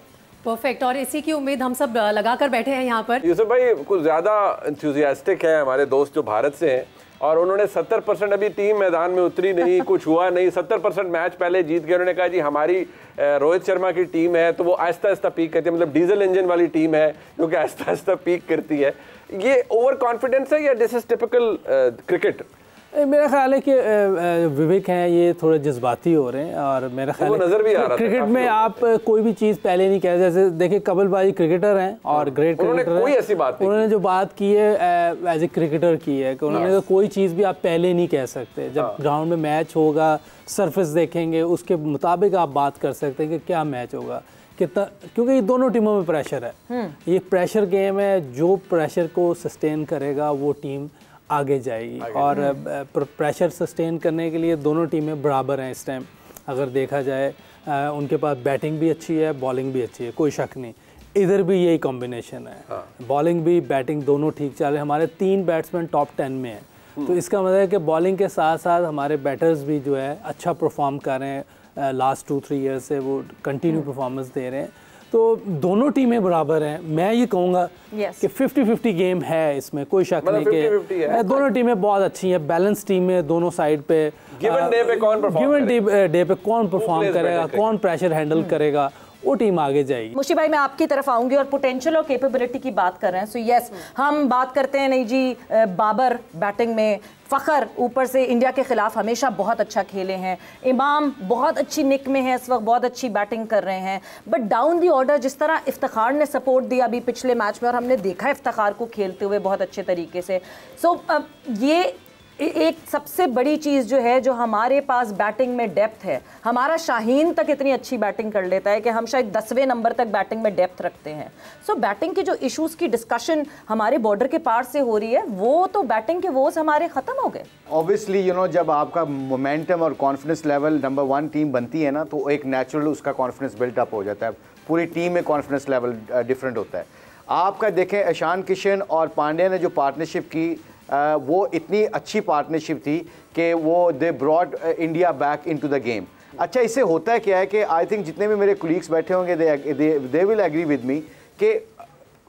परफेक्ट, और इसी की उम्मीद हम सब लगा कर बैठे हैं यहाँ पर। यूसुफ भाई कुछ ज़्यादा एंथुसियास्टिक है हमारे दोस्त जो भारत से हैं और उन्होंने 70% अभी टीम मैदान में उतरी नहीं, कुछ हुआ नहीं, 70% मैच पहले जीत गए। उन्होंने कहा जी हमारी रोहित शर्मा की टीम है तो वो आहिस्ता आहिस्ता पीक करती है, मतलब डीजल इंजन वाली टीम है जो कि आहिस्ता आहिस्ता पीक करती है। ये ओवर कॉन्फिडेंस है या दिस इज टिपिकल क्रिकेट? मेरा ख्याल है कि विवेक हैं ये थोड़े जज्बाती हो रहे हैं और मेरा ख्याल है नजर भी आ रहा क्रिकेट में आप कोई भी चीज़ पहले नहीं कह, जैसे देखिए कपिल भाई क्रिकेटर हैं और ग्रेट क्रिकेटर कोई ऐसी बात नहीं, उन्होंने जो बात की है एज ए क्रिकेटर की है कि उन्होंने कोई चीज़ भी आप पहले नहीं कह सकते। जब ग्राउंड में मैच होगा, सरफेस देखेंगे, उसके मुताबिक आप बात कर सकते हैं कि क्या मैच होगा कितना, क्योंकि ये दोनों टीमों में प्रेशर है। ये प्रेशर गेम है, जो प्रेशर को सस्टेन करेगा वो टीम आगे जाएगी और प्रेशर सस्टेन करने के लिए दोनों टीमें बराबर हैं इस टाइम। अगर देखा जाए उनके पास बैटिंग भी अच्छी है, बॉलिंग भी अच्छी है, कोई शक नहीं। इधर भी यही कॉम्बिनेशन है, बॉलिंग भी बैटिंग दोनों ठीक चल रहे हैं। हमारे 3 बैट्समैन टॉप 10 में हैं, तो इसका मतलब है कि बॉलिंग के साथ साथ हमारे बैटर्स भी जो है अच्छा परफॉर्म कर रहे हैं। लास्ट 2-3 ईयर से वो कंटिन्यू परफॉर्मेंस दे रहे हैं, तो दोनों टीमें बराबर हैं। मैं ये कहूँगा कि 50-50 गेम है, इसमें कोई शक नहीं कि दोनों टीमें बहुत अच्छी हैं, बैलेंस टीम है दोनों साइड पे। गिवन डे पे कौन परफॉर्म करेगा, कौन प्रेशर हैंडल करेगा, वो टीम आगे जाएगी। मुशी भाई मैं आपकी तरफ आऊंगी और पोटेंशियल और कैपेबिलिटी की बात कर रहे हैं। सो यस, हम बात करते हैं नहीं जी, बाबर बैटिंग में फ़खर ऊपर से इंडिया के खिलाफ हमेशा बहुत अच्छा खेले हैं, इमाम बहुत अच्छी निक में है इस वक्त, बहुत अच्छी बैटिंग कर रहे हैं। बट डाउन दी ऑर्डर जिस तरह इफ्तिखार ने सपोर्ट दिया अभी पिछले मैच में और हमने देखा इफ्तिखार को खेलते हुए बहुत अच्छे तरीके से। सो ये एक सबसे बड़ी चीज़ जो है, जो हमारे पास बैटिंग में डेप्थ है, हमारा शाहीन तक इतनी अच्छी बैटिंग कर लेता है कि हम शायद 10वें नंबर तक बैटिंग में डेप्थ रखते हैं। सो बैटिंग के जो इश्यूज़ की डिस्कशन हमारे बॉर्डर के पार से हो रही है, वो तो बैटिंग के वोज हमारे ख़त्म हो गए। ऑब्वियसली जब आपका मोमेंटम और कॉन्फिडेंस लेवल नंबर 1 टीम बनती है ना, तो एक नेचुरल उसका कॉन्फिडेंस बिल्टअप हो जाता है, पूरी टीम में कॉन्फिडेंस लेवल डिफरेंट होता है। आपका देखें ईशान किशन और पांड्या ने जो पार्टनरशिप की, वो इतनी अच्छी पार्टनरशिप थी कि वो they brought India back into the game. अच्छा, इससे होता है क्या है कि आई थिंक जितने भी मेरे कोलीग्स बैठे होंगे they will agree with me कि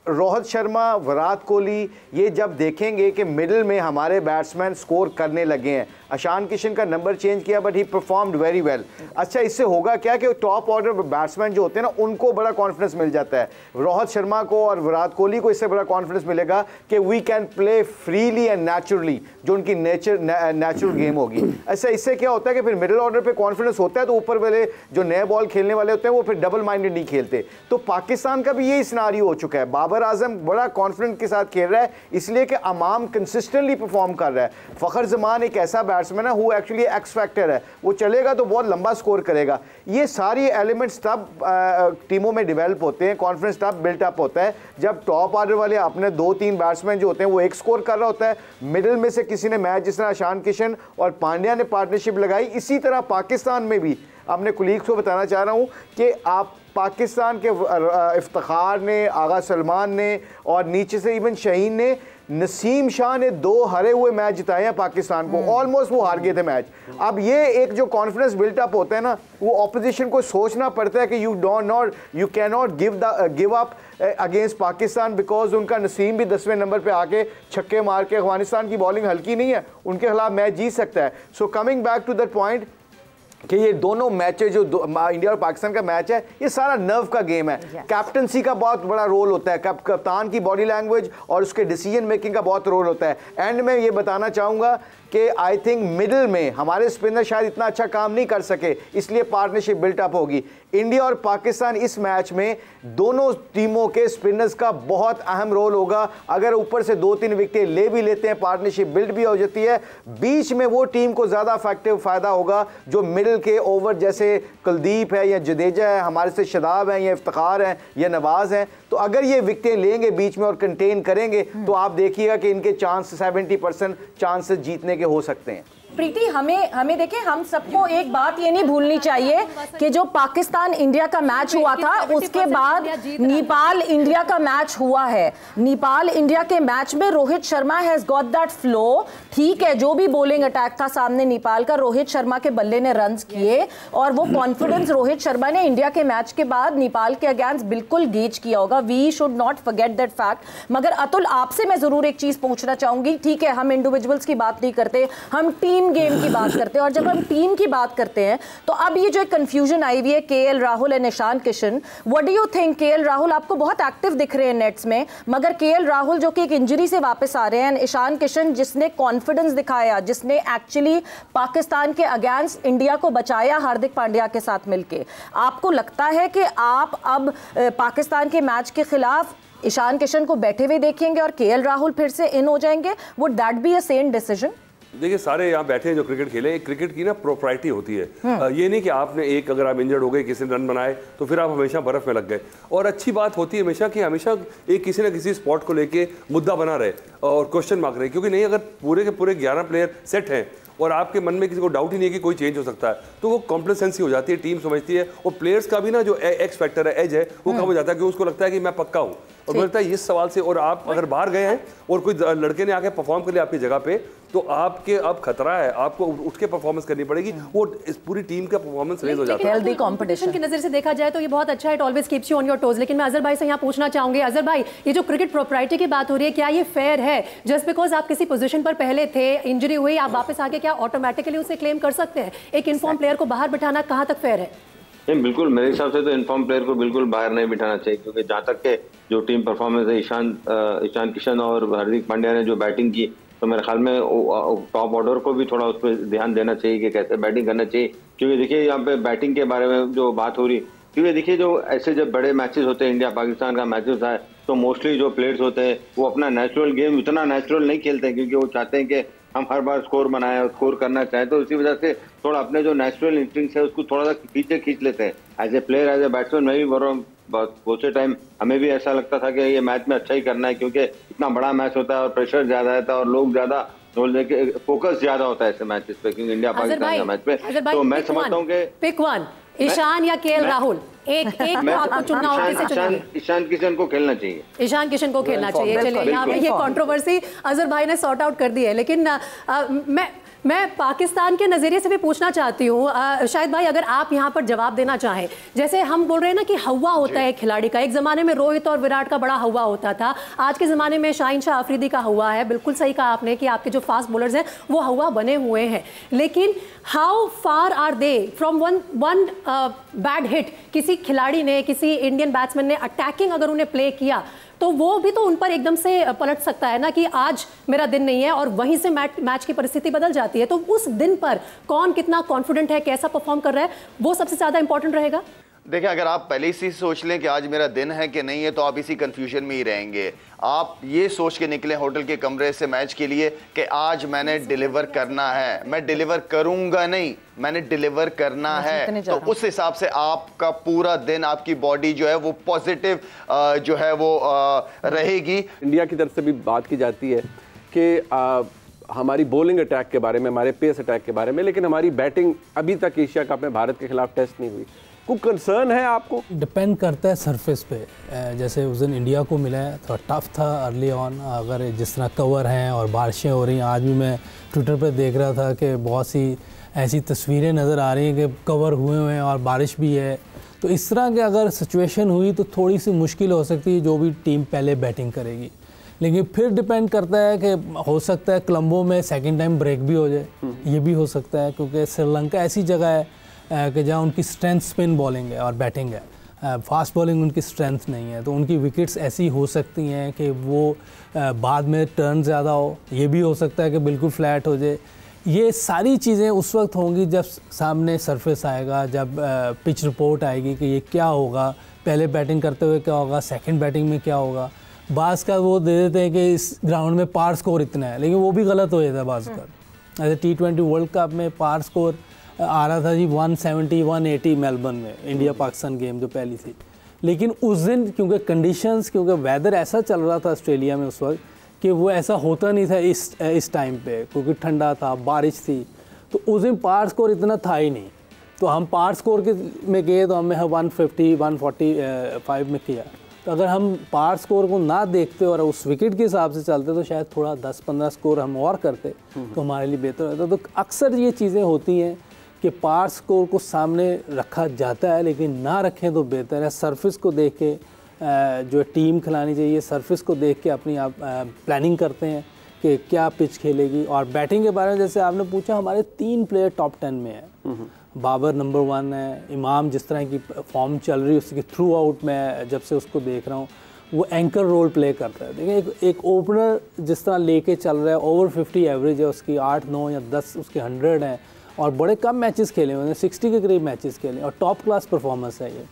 रोहित शर्मा, विराट कोहली ये जब देखेंगे कि मिडिल में हमारे बैट्समैन स्कोर करने लगे हैं, ईशान किशन का नंबर चेंज किया but he performed very well. अच्छा, इससे होगा क्या कि टॉप ऑर्डर बैट्समैन जो होते हैं ना, उनको बड़ा कॉन्फिडेंस मिल जाता है। रोहित शर्मा को और विराट कोहली को इससे बड़ा कॉन्फिडेंस मिलेगा कि we can play freely and naturally, जो उनकी नेचुरल गेम होगी। अच्छा, इससे क्या होता है कि फिर मिडिल ऑर्डर पे कॉन्फिडेंस होता है तो ऊपर वाले जो नए बॉल खेलने वाले होते हैं वो फिर डबल माइंडेड नहीं खेलते। तो पाकिस्तान का भी यही सिनारियो हो चुका है। बाबर आजम बड़ा कॉन्फिडेंस के साथ खेल रहा है इसलिए कि अमाम कंसिस्टेंटली परफॉर्म कर रहा है। फखर जमान एक ऐसा बैट्समैन है वो एक्चुअली एक्स फैक्टर है, वो चलेगा तो बहुत लंबा स्कोर करेगा। ये सारी एलिमेंट्स तब टीमों में डेवलप होते हैं, कॉन्फिडेंस तब बिल्टअप होता है जब टॉप ऑर्डर वाले अपने 2-3 बैट्समैन जो होते हैं वो एक स्कोर कर रहा होता है, मिडिल में से किसी ने मैच, जिस तरह ईशान किशन और पांड्या ने पार्टनरशिप लगाई, इसी तरह पाकिस्तान में भी अपने कुलीग्स को बताना चाह रहा हूँ कि आप पाकिस्तान के इफ्तिखार ने, आगा सलमान ने और नीचे से इवन शहीन ने नसीम शाह ने 2 हारे हुए मैच जिताए हैं पाकिस्तान को, ऑलमोस्ट वो हार गए थे मैच। अब ये एक जो कॉन्फिडेंस बिल्टअप होता है ना, वो ऑपोजिशन को सोचना पड़ता है कि you can not give up against Pakistan, because उनका नसीम भी 10वें नंबर पे आके छक्के मार के, अफगानिस्तान की बॉलिंग हल्की नहीं है, उनके खिलाफ मैच जीत सकता है। So coming back to that point कि ये दोनों मैचेस जो इंडिया और पाकिस्तान का मैच है, ये सारा नर्व का गेम है। कैप्टनसी का बहुत बड़ा रोल होता है, कप्तान की बॉडी लैंग्वेज और उसके डिसीजन मेकिंग का बहुत रोल होता है। एंड में ये बताना चाहूँगा कि आई थिंक मिडिल में हमारे स्पिनर शायद इतना अच्छा काम नहीं कर सके, इसलिए पार्टनरशिप बिल्टअप होगी। इंडिया और पाकिस्तान इस मैच में दोनों टीमों के स्पिनर्स का बहुत अहम रोल होगा। अगर ऊपर से 2-3 विकेट ले भी लेते हैं, पार्टनरशिप बिल्ड भी हो जाती है, बीच में वो टीम को ज़्यादा इफेक्टिव फ़ायदा होगा जो मिडिल के ओवर, जैसे कुलदीप है या जडेजा है, हमारे से शादाब हैं या इफ्तिखार हैं या नवाज हैं। तो अगर ये विकेटें लेंगे बीच में और कंटेन करेंगे तो आप देखिएगा कि इनके चांस 70% चांसेस जीतने के हो सकते हैं। प्रीति, हमें देखिए, हम सबको एक बात ये नहीं भूलनी चाहिए कि जो पाकिस्तान इंडिया का मैच हुआ था उसके बाद नेपाल इंडिया का मैच हुआ है। नेपाल इंडिया के मैच में Rohit Sharma has got that flow. ठीक है, जो भी बॉलिंग अटैक था सामने नेपाल का, रोहित शर्मा के बल्ले ने रन्स किए और वो कॉन्फिडेंस रोहित शर्मा ने इंडिया के मैच के बाद नेपाल के अगेंस्ट बिल्कुल गेज किया होगा। We should not forget that fact. मगर अतुल, आपसे मैं जरूर एक चीज पूछना चाहूंगी। ठीक है, हम इंडिविजुअल्स की बात नहीं करते, हम टीम गेम की बात करते हैं, और जब हम टीम की बात करते हैं तो अब ये जो एक कंफ्यूजन आई हुई है KL Rahul and Ishan Kishan, what do you think? KL Rahul आपको बहुत एक्टिव दिख रहे हैं नेट्स में, मगर केएल राहुल जो कि एक इंजरी से वापस आ रहे हैं, ईशान किशन जिसने कॉन्फिडेंस दिखाया, जिसने एक्चुअली पाकिस्तान के अगेंस्ट इंडिया को बचाया हार्दिक पांड्या के साथ मिलके, आपको लगता है कि आप अब पाकिस्तान के मैच के खिलाफ ईशान किशन को बैठे हुए देखेंगे और केएल राहुल फिर से इन हो जाएंगे? Would that be a Sen decision? देखिए, सारे यहाँ बैठे हैं जो क्रिकेट खेले, एक क्रिकेट की ना प्रोप्राइटी होती है। ये नहीं कि आपने एक, अगर आप इंजर्ड हो गए, किसी ने रन बनाए तो फिर आप हमेशा बर्फ में लग गए। और अच्छी बात होती है हमेशा कि हमेशा एक किसी ना किसी स्पॉट को लेके मुद्दा बना रहे और क्वेश्चन मार्क रहे, क्योंकि नहीं, अगर पूरे के पूरे 11 प्लेयर सेट हैं और आपके मन में किसी को डाउट ही नहीं है कि कोई चेंज हो सकता है, तो वो कॉम्प्लेसेंसी हो जाती है, टीम समझती है, और प्लेयर्स का भी ना जो एक्स फैक्टर है, एज है, वो कम हो जाता है, कि उसको लगता है कि मैं पक्का हूँ। और मुझे लगता है इस सवाल से, और आप अगर बाहर गए हैं और कोई लड़के ने आके परफॉर्म कर लिया आपकी जगह पे, तो आपके अब खतरा है, आपको उठ के परफॉर्मेंस करनी पड़ेगी। वो इस पूरी टीम का परफॉर्मेंस रेज हो जाता है। हेल्दी कंपटीशन की नजर से देखा जाए तो ये बहुत अच्छा है, it always keeps you on your toes. लेकिन मैं अजहर भाई से यहाँ पूछना चाहूंगी, अजहर भाई, ये जो क्रिकेट प्रोप्राइटी की बात हो रही है, क्या ये फेयर है? जस्ट बिकॉज आप किसी पोजीशन पर पहले थे, इंजरी हुई, आप वापस आके क्या ऑटोमेटिकली उसे क्लेम कर सकते हैं? एक इनफॉर्म प्लेयर को बाहर बिठाना कहाँ तक फेयर है? नहीं, बिल्कुल, मेरे हिसाब से तो इनफॉर्म प्लेयर को बिल्कुल बाहर नहीं बिठाना चाहिए, क्योंकि जहाँ तक के जो टीम परफॉर्मेंस है, ईशान किशन और हार्दिक पांड्या ने जो बैटिंग की, तो मेरे ख्याल में टॉप ऑर्डर को भी थोड़ा उस पर ध्यान देना चाहिए कि कैसे बैटिंग करना चाहिए। क्योंकि देखिए, यहाँ पे बैटिंग के बारे में जो बात हो रही, क्योंकि देखिए, जो ऐसे जब बड़े मैचेस होते हैं, इंडिया पाकिस्तान का मैचेस है, तो मोस्टली जो प्लेयर्स होते हैं वो अपना नेचुरल गेम उतना नेचुरल नहीं खेलते हैं, क्योंकि वो चाहते हैं कि हम हर बार स्कोर बनाए और स्कोर करना चाहें, तो इसी वजह से थोड़ा अपने जो नेचुरल इंस्टिंक्ट है उसको थोड़ा सा पीछे खींच लेते हैं। As a player, as a batsman, मैं भी बहुत से टाइम हमें भी ऐसा लगता था कि ये मैच में अच्छा ही करना है, क्योंकि इतना बड़ा मैच होता है और प्रेशर ज्यादा रहता है और लोग ज्यादा फोकस ज्यादा होता है ऐसे मैचेस पे, क्योंकि इंडिया पाकिस्तान का मैच पे। तो मैं समझता हूँ कि पिक वन, ईशान या केएल राहुल, एक आपको चुनना होगा, किसे चुनेंगे? ईशान किशन को खेलना चाहिए, ईशान किशन को खेलना चाहिए। चलिए, यहाँ पे ये कंट्रोवर्सी अजहर भाई ने सॉर्ट आउट कर दी है, लेकिन मैं पाकिस्तान के नज़रिए से भी पूछना चाहती हूँ, शायद भाई, अगर आप यहाँ पर जवाब देना चाहें। जैसे हम बोल रहे हैं ना कि हवा होता है खिलाड़ी का, एक ज़माने में रोहित और विराट का बड़ा हवा होता था, आज के ज़माने में शाहीन शाह अफरीदी का हवा है। बिल्कुल सही कहा आपने कि आपके जो फास्ट बॉलर्स हैं वो हवा बने हुए हैं, लेकिन how far are they from one bad hit? किसी खिलाड़ी ने, किसी इंडियन बैट्समैन ने अटैकिंग अगर उन्हें प्ले किया, तो वो भी तो उन पर एकदम से पलट सकता है ना, कि आज मेरा दिन नहीं है, और वहीं से मैच की परिस्थिति बदल जाती है। तो उस दिन पर कौन कितना कॉन्फिडेंट है, कैसा परफॉर्म कर रहा है, वो सबसे ज्यादा इंपॉर्टेंट रहेगा। देखिए, अगर आप पहले ही सोच लें कि आज मेरा दिन है कि नहीं है, तो आप इसी कंफ्यूजन में ही रहेंगे। आप ये सोच के निकले होटल के कमरे से मैच के लिए कि आज मैंने डिलीवर करना है, मैं डिलीवर करूंगा नहीं, मैंने डिलीवर करना है, तो उस हिसाब से आपका पूरा दिन, आपकी बॉडी जो है वो पॉजिटिव जो है वो रहेगी। इंडिया की तरफ से भी बात की जाती है कि हमारी बॉलिंग अटैक के बारे में, हमारे पेस अटैक के बारे में, लेकिन हमारी बैटिंग अभी तक एशिया कप में भारत के खिलाफ टेस्ट नहीं हुई। कोई कंसर्न है आपको? डिपेंड करता है सरफेस पे। जैसे उस दिन इंडिया को मिला है, थोड़ा टफ था अर्ली ऑन, अगर जिस तरह कवर हैं और बारिशें हो रही हैं। आज भी मैं ट्विटर पे देख रहा था कि बहुत सी ऐसी तस्वीरें नज़र आ रही हैं कि कवर हुए हैं और बारिश भी है। तो इस तरह की अगर सिचुएशन हुई तो थोड़ी सी मुश्किल हो सकती है जो भी टीम पहले बैटिंग करेगी। लेकिन फिर डिपेंड करता है कि हो सकता है कोलंबो में सेकंड टाइम ब्रेक भी हो जाए, ये भी हो सकता है, क्योंकि श्रीलंका ऐसी जगह है कि जहाँ उनकी स्ट्रेंथ स्पिन बॉलिंग है और बैटिंग है, फास्ट बॉलिंग उनकी स्ट्रेंथ नहीं है। तो उनकी विकेट्स ऐसी हो सकती हैं कि वो बाद में टर्न ज़्यादा हो, ये भी हो सकता है कि बिल्कुल फ्लैट हो जाए। ये सारी चीज़ें उस वक्त होंगी जब सामने सरफेस आएगा, जब पिच रिपोर्ट आएगी कि ये क्या होगा, पहले बैटिंग करते हुए क्या होगा, सेकंड बैटिंग में क्या होगा। बाज़ का वो दे देते हैं कि इस ग्राउंड में पार स्कोर इतना है, लेकिन वो भी गलत हो जाता है बाज़ का। ऐसे T20 वर्ल्ड कप में पार स्कोर आ रहा था जी 170 180 मेलबर्न में, इंडिया पाकिस्तान गेम जो पहली थी। लेकिन उस दिन क्योंकि कंडीशंस, क्योंकि वेदर ऐसा चल रहा था ऑस्ट्रेलिया में उस वक्त कि वो ऐसा होता नहीं था इस टाइम पे, क्योंकि ठंडा था, बारिश थी, तो उस दिन पार स्कोर इतना था ही नहीं। तो हम पार स्कोर के में गए तो हमें 150 145 में किया। तो अगर हम पार स्कोर को ना देखते और उस विकेट के हिसाब से चलते तो शायद थोड़ा 10-15 स्कोर हम और करते तो हमारे लिए बेहतर होता। तो अक्सर ये चीज़ें होती हैं कि पार स्कोर को सामने रखा जाता है, लेकिन ना रखें तो बेहतर है। सरफेस को देख के जो टीम खिलानी चाहिए, सरफेस को देख के अपनी आप प्लानिंग करते हैं कि क्या पिच खेलेगी। और बैटिंग के बारे में जैसे आपने पूछा, हमारे 3 प्लेयर टॉप 10 में है। बाबर नंबर 1 है, इमाम जिस तरह की फॉर्म चल रही है उसकी थ्रू आउट में जब से उसको देख रहा हूँ, वो एंकर रोल प्ले करता है। देखिए एक ओपनर जिस तरह लेके चल रहा है, ओवर 50 एवरेज है उसकी, 8 9 या 10 उसके 100 हैं और बड़े कम मैचेस खेले हुए हैं, 60 के करीब मैचेस खेले और टॉप क्लास परफॉर्मेंस है ये।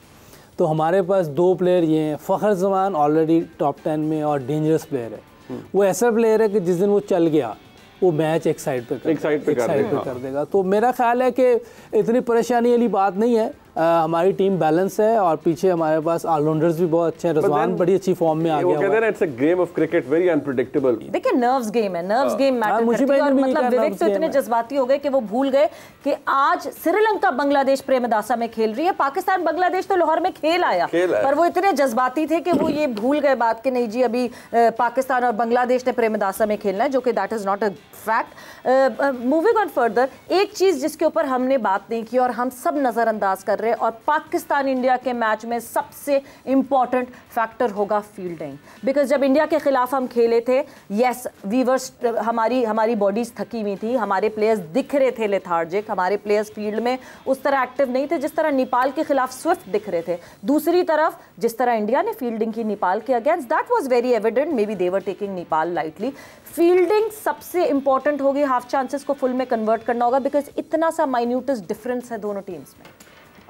तो हमारे पास 2 प्लेयर ये हैं, फ़खर जमान ऑलरेडी टॉप 10 में और डेंजरस प्लेयर है। वो ऐसा प्लेयर है कि जिस दिन वो चल गया वो मैच एक साइड पे कर देगा। तो मेरा ख्याल है कि इतनी परेशानी वाली बात नहीं है। हमारी टीम बैलेंस है और पीछे हमारे पास ऑलराउंडर्स भी बहुत अच्छे हैं। रज़वान बड़ी अच्छी फॉर्म में आ गया। वो कहते हैं ना, it's a game of cricket, very unpredictable. देखिए नर्व्स गेम है, नर्व्स गेम मैटर करती है। और मतलब विवेक तो इतने जज्बाती हो गए कि वो भूल गए कि आज श्रीलंका बांग्लादेश प्रेमदासा में खेल रही है, पाकिस्तान बांग्लादेश तो लाहौर में खेल आया, पर वो इतने जज्बाती थे कि वो ये भूल गए बात कि नहीं जी अभी पाकिस्तान और बांग्लादेश ने प्रेमदासा में खेलना है, जो कि that is not a fact. Moving on further, एक चीज जिसके ऊपर हमने बात नहीं की और हम सब नजरअंदाज कर रहे हैं, और पाकिस्तान इंडिया के मैच में सबसे इंपॉर्टेंट फैक्टर होगा फील्डिंग। बिकॉज जब इंडिया के खिलाफ हम खेले थे, यस वीवर्स, हमारी बॉडीज थकी हुई थी, हमारे प्लेयर्स दिख रहे थे लेथार्जिक, हमारे प्लेयर्स फील्ड में उस तरह एक्टिव नहीं थे जिस तरह नेपाल के खिलाफ स्विफ्ट दिख रहे थे। दूसरी तरफ जिस तरह इंडिया ने फील्डिंग की नेपाल के against, that was very evident, may be they were taking Nepal lightly. Fielding सबसे इंपॉर्टेंट होगी, हाफ चांसेस को फुल में कन्वर्ट करना होगा, बिकॉज इतना सा माइन्यूटेस्ट डिफरेंस है दोनों टीम्स में।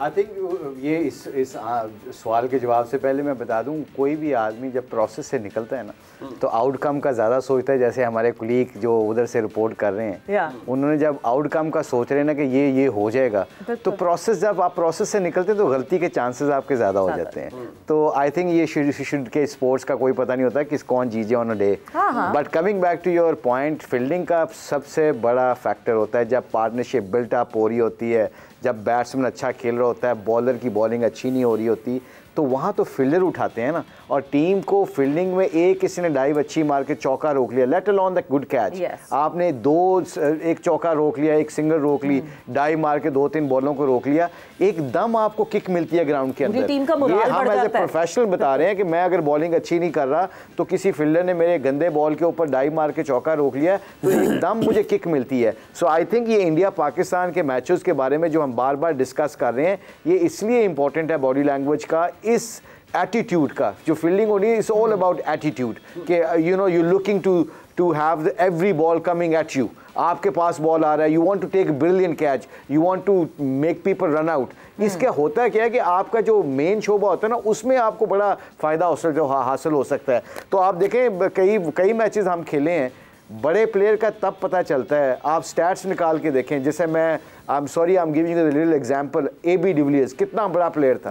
आई थिंक ये इस सवाल के जवाब से पहले मैं बता दूं, कोई भी आदमी जब प्रोसेस से निकलता है ना तो आउटकम का ज़्यादा सोचता है। जैसे हमारे कुलीग जो उधर से रिपोर्ट कर रहे हैं, उन्होंने जब आउटकम का सोच रहे हैं ना कि ये हो जाएगा, तो प्रोसेस, जब आप प्रोसेस से निकलते हैं तो गलती के चांसेस आपके ज़्यादा हो जाते हैं। तो आई थिंक ये शुड के स्पोर्ट्स का कोई पता नहीं होता किस कौन जीते on a day. But coming back to your point, fielding का सबसे बड़ा फैक्टर होता है जब पार्टनरशिप बिल्ट अप हो रही होती है, जब बैट्समैन अच्छा खेल रहा होता है, बॉलर की बॉलिंग अच्छी नहीं हो रही होती, तो वहाँ तो फील्डर उठाते हैं ना। और टीम को फील्डिंग में किसी ने डाइव अच्छी मार के चौका रोक लिया, let alone the good catch, आपने एक चौका रोक लिया, एक सिंगल रोक ली, डाइव मार के 2-3 बॉलों को रोक लिया, एकदम आपको किक मिलती है ग्राउंड के अंदर। ये हम एज ए प्रोफेशनल बता रहे हैं कि मैं अगर बॉलिंग अच्छी नहीं कर रहा तो किसी फील्डर ने मेरे गंदे बॉल के ऊपर डाइव मार के चौका रोक लिया तो एकदम मुझे किक मिलती है। सो आई थिंक ये इंडिया पाकिस्तान के मैचेस के बारे में जो हम बार बार डिस्कस कर रहे हैं, ये इसलिए इंपॉर्टेंट है बॉडी लैंग्वेज का, इस एटीट्यूड का। जो फील्डिंग हो रही है, इट्स ऑल अबाउट एटीट्यूड कि you know you looking to have every ball coming at you, आपके पास बॉल आ रहा है, you want to take brilliant catch, you want to make people run out. इसका होता है क्या है कि आपका जो मेन शोबा होता है ना, उसमें आपको बड़ा फ़ायदा हासिल हो सकता है। तो आप देखें कई मैचेस हम खेले हैं, बड़े प्लेयर का तब पता चलता है, आप स्टैट्स निकाल के देखें। जैसे मैं I am sorry, I am giving you the little example, AB de Villiers कितना बड़ा प्लेयर था,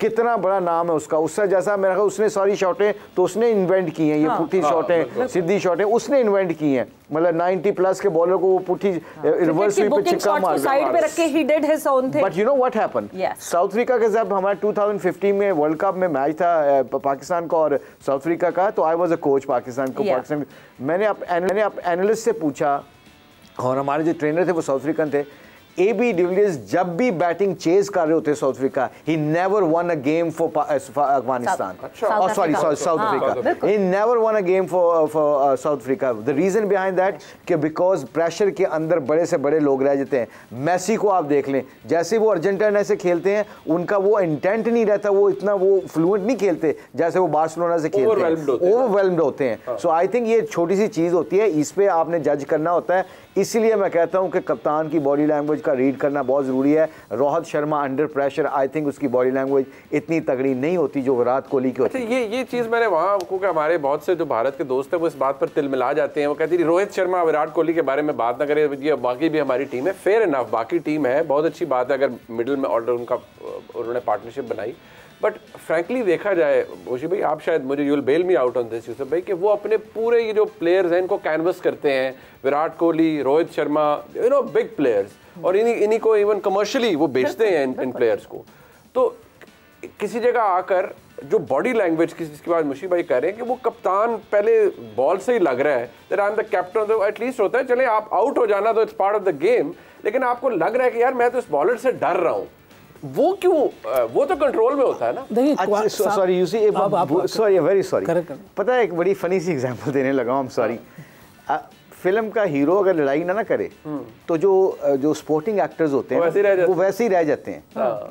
कितना बड़ा नाम है उसका, उससे जैसा मेरा ख्याल उसने सारी शॉटें तो उसने इन्वेंट की हैं, ये पुट्ठी शॉटें, सीधी शॉटें उसने इन्वेंट की हैं, मतलब 90+ के बॉलर को वो पुट्ठी रिवर्स स्वीप पे छिक्का मार साइड पे रख के he did his own thing. But you know what happened, south Africa के जब हमारा 2015 में वर्ल्ड कप में मैच था पाकिस्तान का और साउथ अफ्रीका का, तो I was a coach Pakistan को, पाकिस्तान मैंने एनालिस्ट से पूछा और हमारे जो ट्रेनर थे वो साउथ अफ्रीकन थे, AB डिविलियर्स जब भी बैटिंग चेज कर रहे होते South Africa, he never won a game for Afghanistan, sorry South Africa, he never won a game for South Africa. The reason behind that कि बिकॉज प्रेशर के अंदर बड़े से बड़े लोग रह जाते हैं। मेसी को आप देख लें, जैसे वो अर्जेंटीना से खेलते हैं उनका वो इंटेंट नहीं रहता, वो इतना वो फ्लुएंट नहीं खेलते जैसे वो बार्सिलोना से खेलते हैं, ओवरवेल्म्ड होते हैं। सो आई थिंक ये छोटी सी चीज़ होती है, इस पर आपने जज करना होता है। इसलिए मैं कहता हूं कि कप्तान की बॉडी लैंग्वेज का रीड करना बहुत ज़रूरी है। Rohit Sharma under pressure, I think उसकी बॉडी लैंग्वेज इतनी तगड़ी नहीं होती जो विराट कोहली की होती है। ये चीज़ मैंने वहाँ, क्योंकि हमारे बहुत से जो भारत के दोस्त हैं वो इस बात पर तिलमिला जाते हैं, वो कहती है रोहित शर्मा विराट कोहली के बारे में बात ना करें, ये बाकी भी हमारी टीम है। फेयर इनफ, बाकी टीम है, बहुत अच्छी बात है अगर मिडिल में ऑर्डर उन्होंने पार्टनरशिप बनाई। बट फ्रैंकली देखा जाए ओशी भाई, आप शायद मुझे you'll bail me out on this Yusuf भाई, कि वो अपने पूरे ये जो प्लेयर्स हैं इनको कैनवस करते हैं, Virat Kohli, Rohit Sharma, you know big players, और इन्हीं को इवन कमर्शियली वो बेचते हैं इन प्लेयर्स को। तो किसी जगह आकर जो बॉडी लैंग्वेज की जिसकी बात मुशी भाई कह रहे हैं कि वो कप्तान पहले बॉल से ही लग रहा है that I am the captain, तो एटलीस्ट होता है चले आप आउट हो जाना तो it's part of the game, लेकिन आपको लग रहा है कि यार मैं तो इस बॉलर से डर रहा हूँ, वो क्यों? वो तो कंट्रोल में होता है ना। देखिए sorry you see, sorry very sorry, पता है एक बड़ी फनी सी एग्जांपल देने लगा हूं, आई एम सॉरी। फिल्म का हीरो अगर लड़ाई ना करे तो जो स्पोर्टिंग एक्टर्स होते हैं वो वैसे ही रह जाते हैं।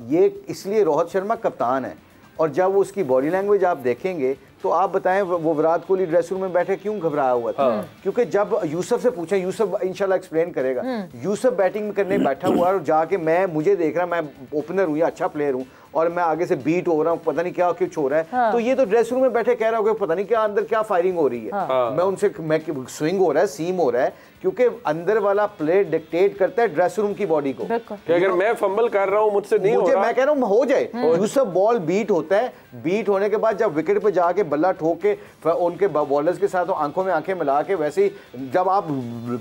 ये इसलिए रोहित शर्मा कप्तान है, और जब वो उसकी बॉडी लैंग्वेज आप देखेंगे तो आप बताएं वो विराट कोहली ड्रेसिंग रूम में बैठे क्यों घबराया हुआ था? क्योंकि जब यूसुफ से पूछे, यूसुफ इंशाल्लाह एक्सप्लेन करेगा, यूसुफ बैटिंग करने बैठा हुआ और जाके मुझे देख रहा, मैं ओपनर हूँ या अच्छा प्लेयर हूँ और मैं आगे से बीट हो रहा हूँ, पता नहीं क्या कुछ हो रहा है, तो ये तो ड्रेसिंग रूम में बैठे कह रहा होगा पता नहीं क्या अंदर क्या फायरिंग हो रही है, मैं उनसे स्विंग हो रहा है, सीम हो रहा है, क्योंकि अंदर वाला प्लेयर डिक्टेट करता है ड्रेसिंग रूम की बॉडी को कि अगर मैं फंबल कर रहा हूं मुझसे नहीं हो रहा, मैं कह रहा हूं हो जाए। यूसुफ बॉल बीट होता है, बीट होने के बाद जब विकेट पे जाके बल्ला ठोक के उनके बॉलर्स के साथ आंखों में आंखें मिला के, वैसे ही जब आप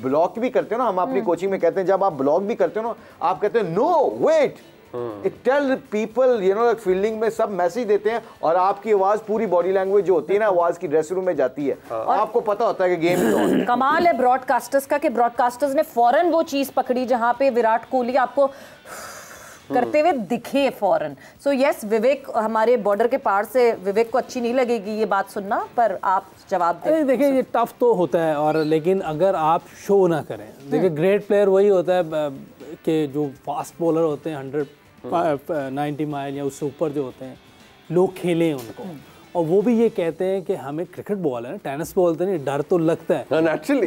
ब्लॉक भी करते हो ना, हम अपनी कोचिंग में कहते हैं जब आप ब्लॉक भी करते हो ना, आप कहते हैं no wait, it tell people, you know fielding में सब मैसेज देते हैं, और आपकी आवाज पूरी बॉडी लैंग्वेज जो होती है ना आवाज की ड्रेसिंग रूम में जाती है, आपको पता होता है कि गेम कमाल है ब्रॉडकास्टर्स का कि ब्रॉडकास्टर्स ने फौरन वो चीज पकड़ी जहां पे विराट कोहली आपको करते हुए दिखे फौरन। सो यस, विवेक हमारे बॉर्डर के पार से, विवेक को अच्छी नहीं लगेगी ये बात सुनना, पर आप जवाब दें। देखिए ये टफ तो होता है, और लेकिन अगर आप शो ना करें, देखिए ग्रेट प्लेयर वही होता है कि जो फास्ट बॉलर होते हैं 190 माइल या उससे ऊपर जो होते हैं, लोग खेलें उनको, और वो भी ये कहते हैं कि हमें क्रिकेट बॉल है ना, टेनिस बोलते नहीं, डर तो लगता है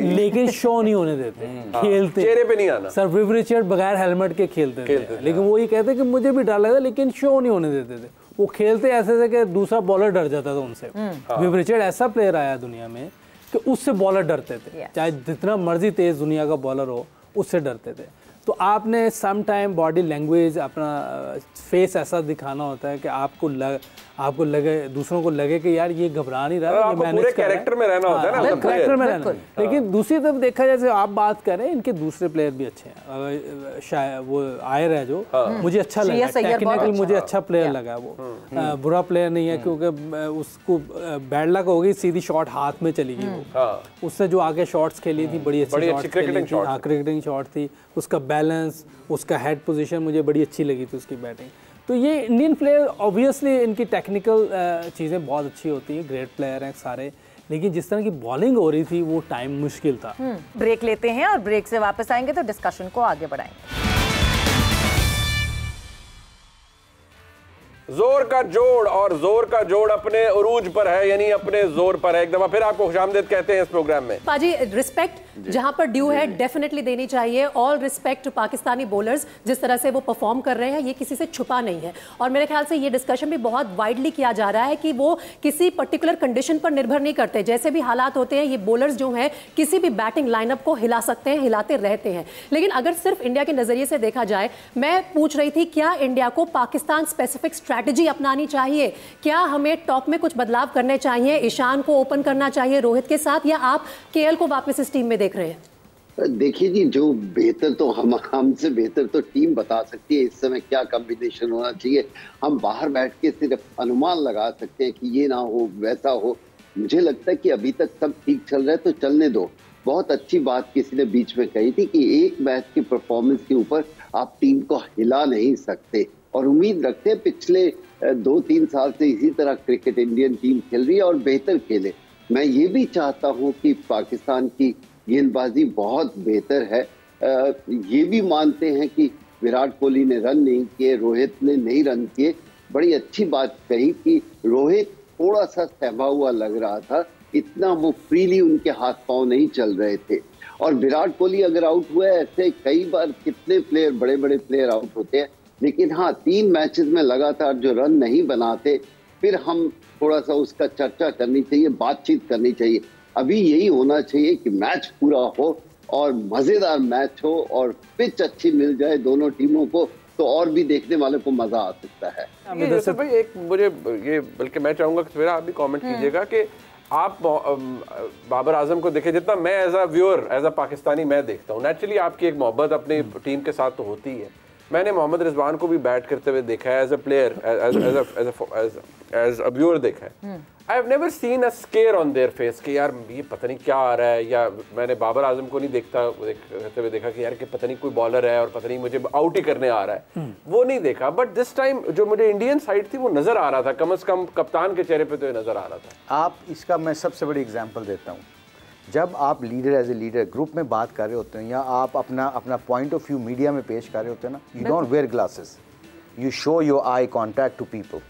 लेकिन शो नहीं होने देते, खेलते चेहरे पे नहीं आना। सर विव रिचर्ड बगैर हेलमेट के खेलते थे, लेकिन वो ये कहते कि मुझे भी डर लगता लेकिन शो नहीं होने देते थे। वो खेलते ऐसे थे कि दूसरा बॉलर डर जाता था उनसे। विव रिचर्ड ऐसा प्लेयर आया दुनिया में कि उससे बॉलर डरते थे, चाहे जितना मर्जी तेज दुनिया का बॉलर हो उससे डरते थे। तो आपने सम टाइम बॉडी लैंग्वेज, अपना फेस ऐसा दिखाना होता है कि आपको लगे, दूसरों को लगे कि यार ये घबरा नहीं रहा, ये मैनेज कर कैरेक्टर में रहना होता है ना, कैरेक्टर में रहना। लेकिन दूसरी तरफ देखा जाए, आप बात करें, इनके दूसरे प्लेयर भी अच्छे हैं। शायद वो आयर है जो मुझे अच्छा लगा, टेक्निकल मुझे अच्छा प्लेयर लगा, वो बुरा प्लेयर नहीं है, क्योंकि उसको बैड लक हो गई, सीधी शॉट हाथ में चली गई वो। उसने जो आगे शॉट्स खेली थी बड़ी अच्छी क्रिकेटिंग शॉट थी, उसका बैलेंस, उसका हेड पोजीशन मुझे बड़ी अच्छी लगी थी उसकी बैटिंग। तो ये इंडियन प्लेयर ऑब्वियसली इनकी टेक्निकल चीज़ें बहुत अच्छी होती हैं, ग्रेट प्लेयर हैं सारे, लेकिन जिस तरह की बॉलिंग हो रही थी वो टाइम मुश्किल था। ब्रेक लेते हैं और ब्रेक से वापस आएंगे तो डिस्कशन को आगे बढ़ाएंगे। जोर का जोड़, और जोर का जोड़ अपने उरूज पर है, यानी अपने जोर पर है। एक दफा फिर आपको खुशामदीद कहते हैं इस प्रोग्राम में। पाजी, रिस्पेक्ट जहां पर ड्यू है डेफिनेटली देनी चाहिए। ऑल रिस्पेक्ट पाकिस्तानी बॉलर्स, जिस तरह से वो परफॉर्म कर रहे हैं, ये किसी से छुपा नहीं है। और मेरे ख्याल से ये डिस्कशन भी बहुत वाइडली किया जा रहा है कि वो किसी पर्टिकुलर कंडीशन पर निर्भर नहीं करते। जैसे भी हालात होते हैं, ये बॉलर्स जो हैं किसी भी बैटिंग लाइनअप को हिला सकते हैं, हिलाते रहते हैं। लेकिन अगर सिर्फ इंडिया के नजरिए से देखा जाए, मैं पूछ रही थी क्या इंडिया को पाकिस्तान स्पेसिफिक स्ट्रैटेजी अपनानी चाहिए? क्या हमें टॉप में कुछ बदलाव करने चाहिए? ईशान को ओपन करना चाहिए रोहित के साथ, या आप केएल को वापस इस टीम में देख रहे हैं? देखिए जी, जो बेहतर तो हमसे बेहतर तो टीम बता सकती है इस समय क्या कॉम्बिनेशन होना चाहिए। हम बाहर बैठ के सिर्फ अनुमान लगा सकते हैं कि ये ना हो वैसा हो। मुझे लगता है कि अभी तक सब ठीक चल रहा है तो चलने दो। बहुत अच्छी बात किसी ने बीच में कही थी कि एक मैच की परफॉर्मेंस के ऊपर आप टीम को हिला नहीं सकते, और उम्मीद रखते हैं पिछले 2-3 साल से इसी तरह क्रिकेट इंडियन टीम खेल रही है और बेहतर खेले। मैं ये भी चाहता हूँ कि पाकिस्तान की गेंदबाजी बहुत बेहतर है। ये भी मानते हैं कि विराट कोहली ने रन नहीं किए, रोहित ने नहीं रन किए। बड़ी अच्छी बात कही कि रोहित थोड़ा सा सहमा हुआ लग रहा था, इतना वो फ्रीली उनके हाथ पांव नहीं चल रहे थे। और विराट कोहली अगर आउट हुए, ऐसे कई बार कितने प्लेयर, बड़े बड़े प्लेयर आउट होते हैं, लेकिन हाँ 3 मैचेस में लगातार जो रन नहीं बनाते, फिर हम थोड़ा सा उसका चर्चा करनी चाहिए, बातचीत करनी चाहिए। अभी यही होना चाहिए कि मैच पूरा हो और मजेदार मैच हो और पिच अच्छी मिल जाए दोनों टीमों को, तो और भी देखने वाले को मजा आ सकता है। भाई एक मुझे ये, बल्कि मैं चाहूंगा कि फिर आप भी कमेंट कीजिएगा कि आप बाबर आजम को देखें, जितना मैं as a viewer, as a Pakistani मैं देखता हूँ, नेचुरली आपकी एक मोहब्बत अपनी टीम के साथ तो होती है। मैंने मोहम्मद रिजवान को भी बैट करते हुए देखा है, as a player, as a viewer देखा है। I have never seen a scare on their face कि यार ये पता नहीं क्या आ रहा है, या मैंने बाबर आजम को नहीं देखते हुए देखा कि यार कि पता नहीं कोई बॉलर है और पता नहीं मुझे आउट ही करने आ रहा है, वो नहीं देखा। बट दिस टाइम जो मुझे इंडियन साइड थी वो नजर आ रहा था, कम से कम कप्तान के चेहरे पे तो ये नजर आ रहा था। आप इसका मैं सबसे बड़ी एग्जांपल देता हूँ। जब आप leader as a leader group में बात कर रहे होते हैं, या आप अपना पॉइंट ऑफ व्यू मीडिया में पेश कर रहे होते हैं ना, you don't wear glasses, you show your eye contact to people.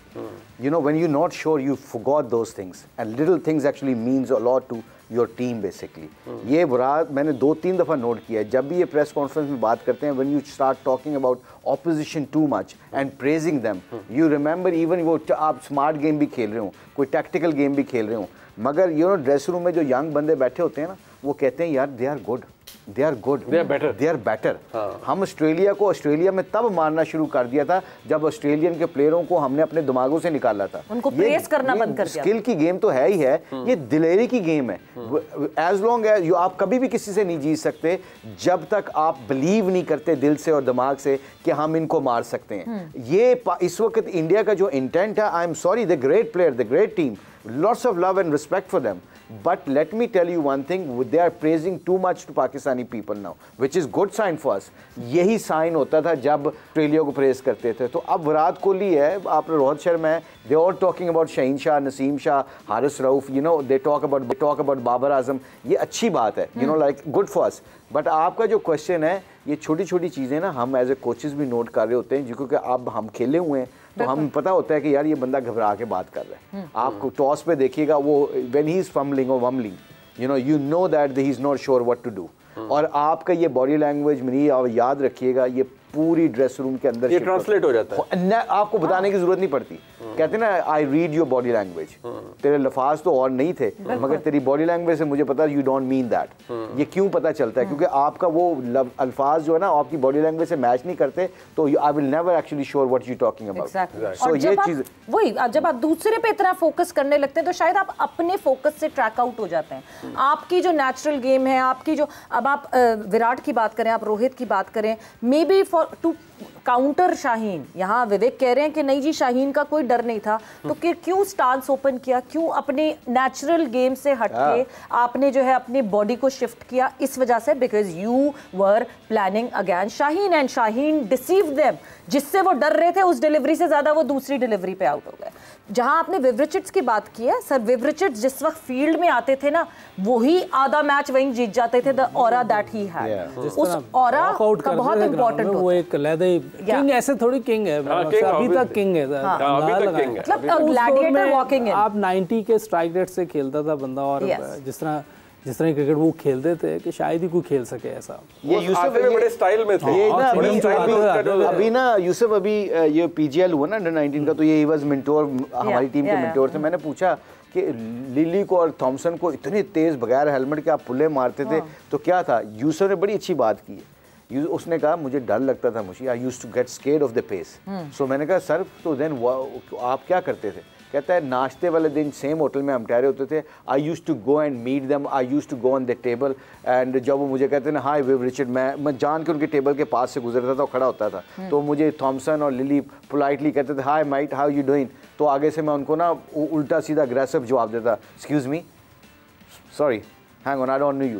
You know, when you're not sure, you forgot those things, and little things actually means a lot to your team basically. ये बात मैंने 2-3 दफ़ा note किया है। जब भी ये press conference में बात करते हैं, when you start talking about opposition too much and praising them, you remember even वो आप स्मार्ट गेम भी खेल रहे हो, कोई टैक्टिकल गेम भी खेल रहे हो, मगर यू नो ड्रेसिंग रूम में जो यंग बंदे बैठे होते हैं ना, वो कहते हैं यार they are good, they are good, they are better. हम ऑस्ट्रेलिया में तब मारना शुरू कर दिया था जब ऑस्ट्रेलियन के प्लेयरों को हमने अपने दिमागों से निकाला था, उनको प्रेस करना बंद कर दिया। स्किल की गेम तो है ही है, ये दिलेरी की गेम है। एज लॉन्ग एज आप कभी भी किसी से नहीं जीत सकते जब तक आप बिलीव नहीं करते दिल से और दिमाग से कि हम इनको मार सकते हैं। ये इस वक्त इंडिया का जो इंटेंट है, I am sorry, the great player, the great team, lots of love and respect for them, but let me tell you one thing, they are praising too much to Pakistani people now, which is good sign for us. यही sign होता था जब Australia को press करते थे। तो अब विराट कोहली है, आप रोहित शर्मा है, they all talking about Shaheen Shah, Naseem Shah, Haris Rauf, you know, they talk about Babar Azam. ये अच्छी बात है, you know, like good for us। But आपका जो क्वेश्चन है, ये छोटी छोटी चीज़ें ना हम एज ए कोचेस भी नोट कर रहे होते हैं, क्योंकि अब हम खेले हुए हैं तो हम पता होता है कि यार ये बंदा घबरा के बात कर रहा है। आप टॉस पे देखिएगा, वो व्हेन ही इज फम्बलिंग और bumbling, you know that he is not sure what to do. और आपका ये बॉडी लैंग्वेज में आप याद रखिएगा, ये पूरी ड्रेस रूम के अंदर ये ट्रांसलेट हो जाता है, आपको बताने की जरूरत नहीं पड़ती। कहते हैं ना, I read your body language, तेरे लफाज तो और नहीं थे मगर तेरी बॉडी लैंग्वेज से मुझे पता यू डोंट मीन दैट। ये क्यों पता चलता है? क्योंकि आपका वो अल्फाज जो है ना आपकी बॉडी लैंग्वेज से मैच नहीं करते, तो I will never actually sure what you talking about. So ये चीज वही, जब आप दूसरे पे इतना फोकस करने लगते हैं तो शायद आप अपने फोकस से ट्रैक आउट हो जाते हैं। आपकी जो नेचुरल गेम है, आपकी जो, अब आप विराट की बात करें, आप रोहित की बात करें, maybe for to counter Shaheen, यहाँ विवेक कह रहे हैं कि नहीं जी शाहीन का कोई डर नहीं था, तो क्यों स्टांस ओपन किया, क्यों अपने नेचुरल गेम से हटके आपने जो है अपनी बॉडी को शिफ्ट किया? इस वजह से because you were planning against Shaheen and Shaheen deceive them, जिससे वो डर रहे थे उस डिलीवरी से ज्यादा वो दूसरी डिलीवरी पे आउट हो गए। जहां आपने विव रिचर्ड्स की बात की है सर, विव रिचर्ड्स जिस वक्त फील्ड में आते थे ना, वही आधा मैच वहीं जीत जाते थे। The aura that he had, उस ऑरा का बहुत इंपॉर्टेंट होता है। वो एक लेदर किंग, ऐसे थोड़ी किंग है, अभी तक किंग है, मतलब ग्लैडिएटर वॉकिंग है। आप 90 के स्ट्राइक रेट से खेलता था बंदा, और जिस तरह क्रिकेट वो खेलते थे कि शायद ही कोई खेल सके ऐसा। ये यूसुफ बड़े स्टाइल में थे, ये ना अभी ना यूसुफ अभी ये पीजीएल हुआ ना अंडर 19 का, तो ये वाज मेंटोर, हमारी टीम के मेंटोर थे। मैंने पूछा कि लिली को और थॉमसन को इतने तेज बगैर हेलमेट के आप पुल्ले मारते थे तो क्या था? यूसुफ ने बड़ी अच्छी बात की है, उसने कहा मुझे डर लगता था, मुझे I used to get scared of the pace. So मैंने कहा सर तो देन आप क्या करते थे? कहता है नाश्ते वाले दिन सेम होटल में हम ठहरे होते थे, I used to go and meet them, I used to go on the table, and जब वो मुझे कहते हैं ना हाय विव रिचर्ड, मैं जान के उनके टेबल के पास से गुजरता था, खड़ा होता था, तो मुझे थॉमसन और लिली पोलाइटली कहते थे हाय माइट हाउ यू डूइंग, तो आगे से मैं उनको ना उल्टा सीधा अग्रेसिव जवाब देता, excuse me, sorry, hang on, I don't know you.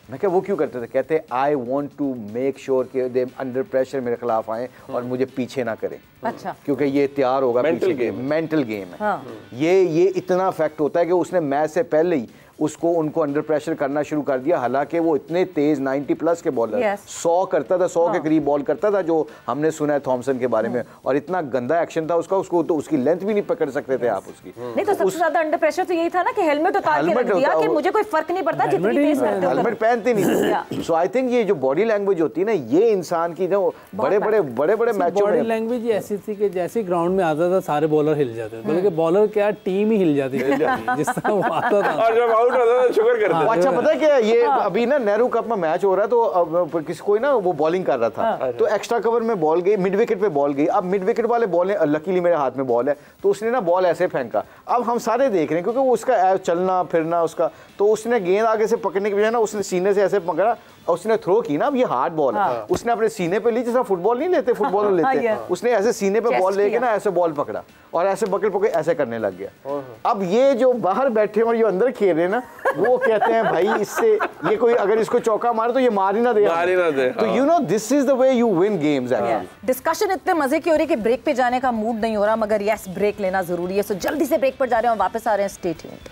मैं क्या वो क्यों करते थे? कहते I want to make sure कि दे अंडर प्रेशर मेरे खिलाफ आए और मुझे पीछे ना करें। अच्छा, क्योंकि ये तैयार होगा, मेंटल गेम है। हाँ। ये इतना फैक्ट होता है कि उसने मैच से पहले ही उसको उनको अंडर प्रेशर करना शुरू कर दिया, हालांकि वो इतने तेज 90 प्लस के बॉलर 100 करता था, 100 के करीब बॉल करता था, जो हमने सुना है थॉमसन के बारे में, और इतना गंदा एक्शन था उसका, उसको तो उसकी लेंथ भी नहीं पकड़ सकते थे आप उसकी। नहीं तो सबसे ज्यादा अंडर प्रेशर तो यही था ना कि हेलमेट उतार के रख दिया कि मुझे कोई फर्क नहीं पड़ता जितनी तेज करते हो, हेलमेट पहनते नहीं। सो आई थिंक ये जो बॉडी लैंग्वेज होती है ना, ये इंसान की जो बड़े बड़े मैचों में बॉडी लैंग्वेज ऐसी थी कि जैसे ग्राउंड में आता था सारे बॉलर हिल जाते थे, बल्कि बॉलर क्या टीम ही हिल जाती थी जिस तरह वो आता था, और जब आउट होता था शुगर। अच्छा पता है क्या, ये अभी ना नेहरू कप में मैच हो रहा है, तो किसी कोई ना वो बॉलिंग कर रहा था, तो एक्स्ट्रा कवर में बॉल गई, मिड विकेट पे बॉल गई। अब मिड विकेट वाले बॉल, लकीली मेरे हाथ में बॉल है, तो उसने ना बॉल ऐसे फेंका। अब हम सारे देख रहे हैं क्योंकि वो उसका चलना फिरना उसका, तो उसने गेंद आगे से पकड़ने के बजाय ना उसने सीने से ऐसे पकड़ा और उसने थ्रो की ना। अब ये हार्ड बॉल है, उसने अपने सीने पे ली, जैसा फुटबॉल नहीं लेते, फुटबॉल लेते, उसने ऐसे सीने पे बॉल लेके ना ऐसे बॉल पकड़ा और ऐसे पकड़ ऐसे करने लग गया। अब ये जो बाहर बैठे और ये अंदर खेल रहे ना, वो कहते हैं भाई इससे ये कोई अगर इसको चौका मारे तो ये मार ही ना दे। तो you know this is the way you win games. Discussion इतने मजे की हो रही है कि ब्रेक पे जाने का मूड नहीं हो रहा, मगर यस ब्रेक लेना जरूरी है। सो जल्दी से ब्रेक पर जा रहे हैं और वापस आ रहे हैं। Stay tuned.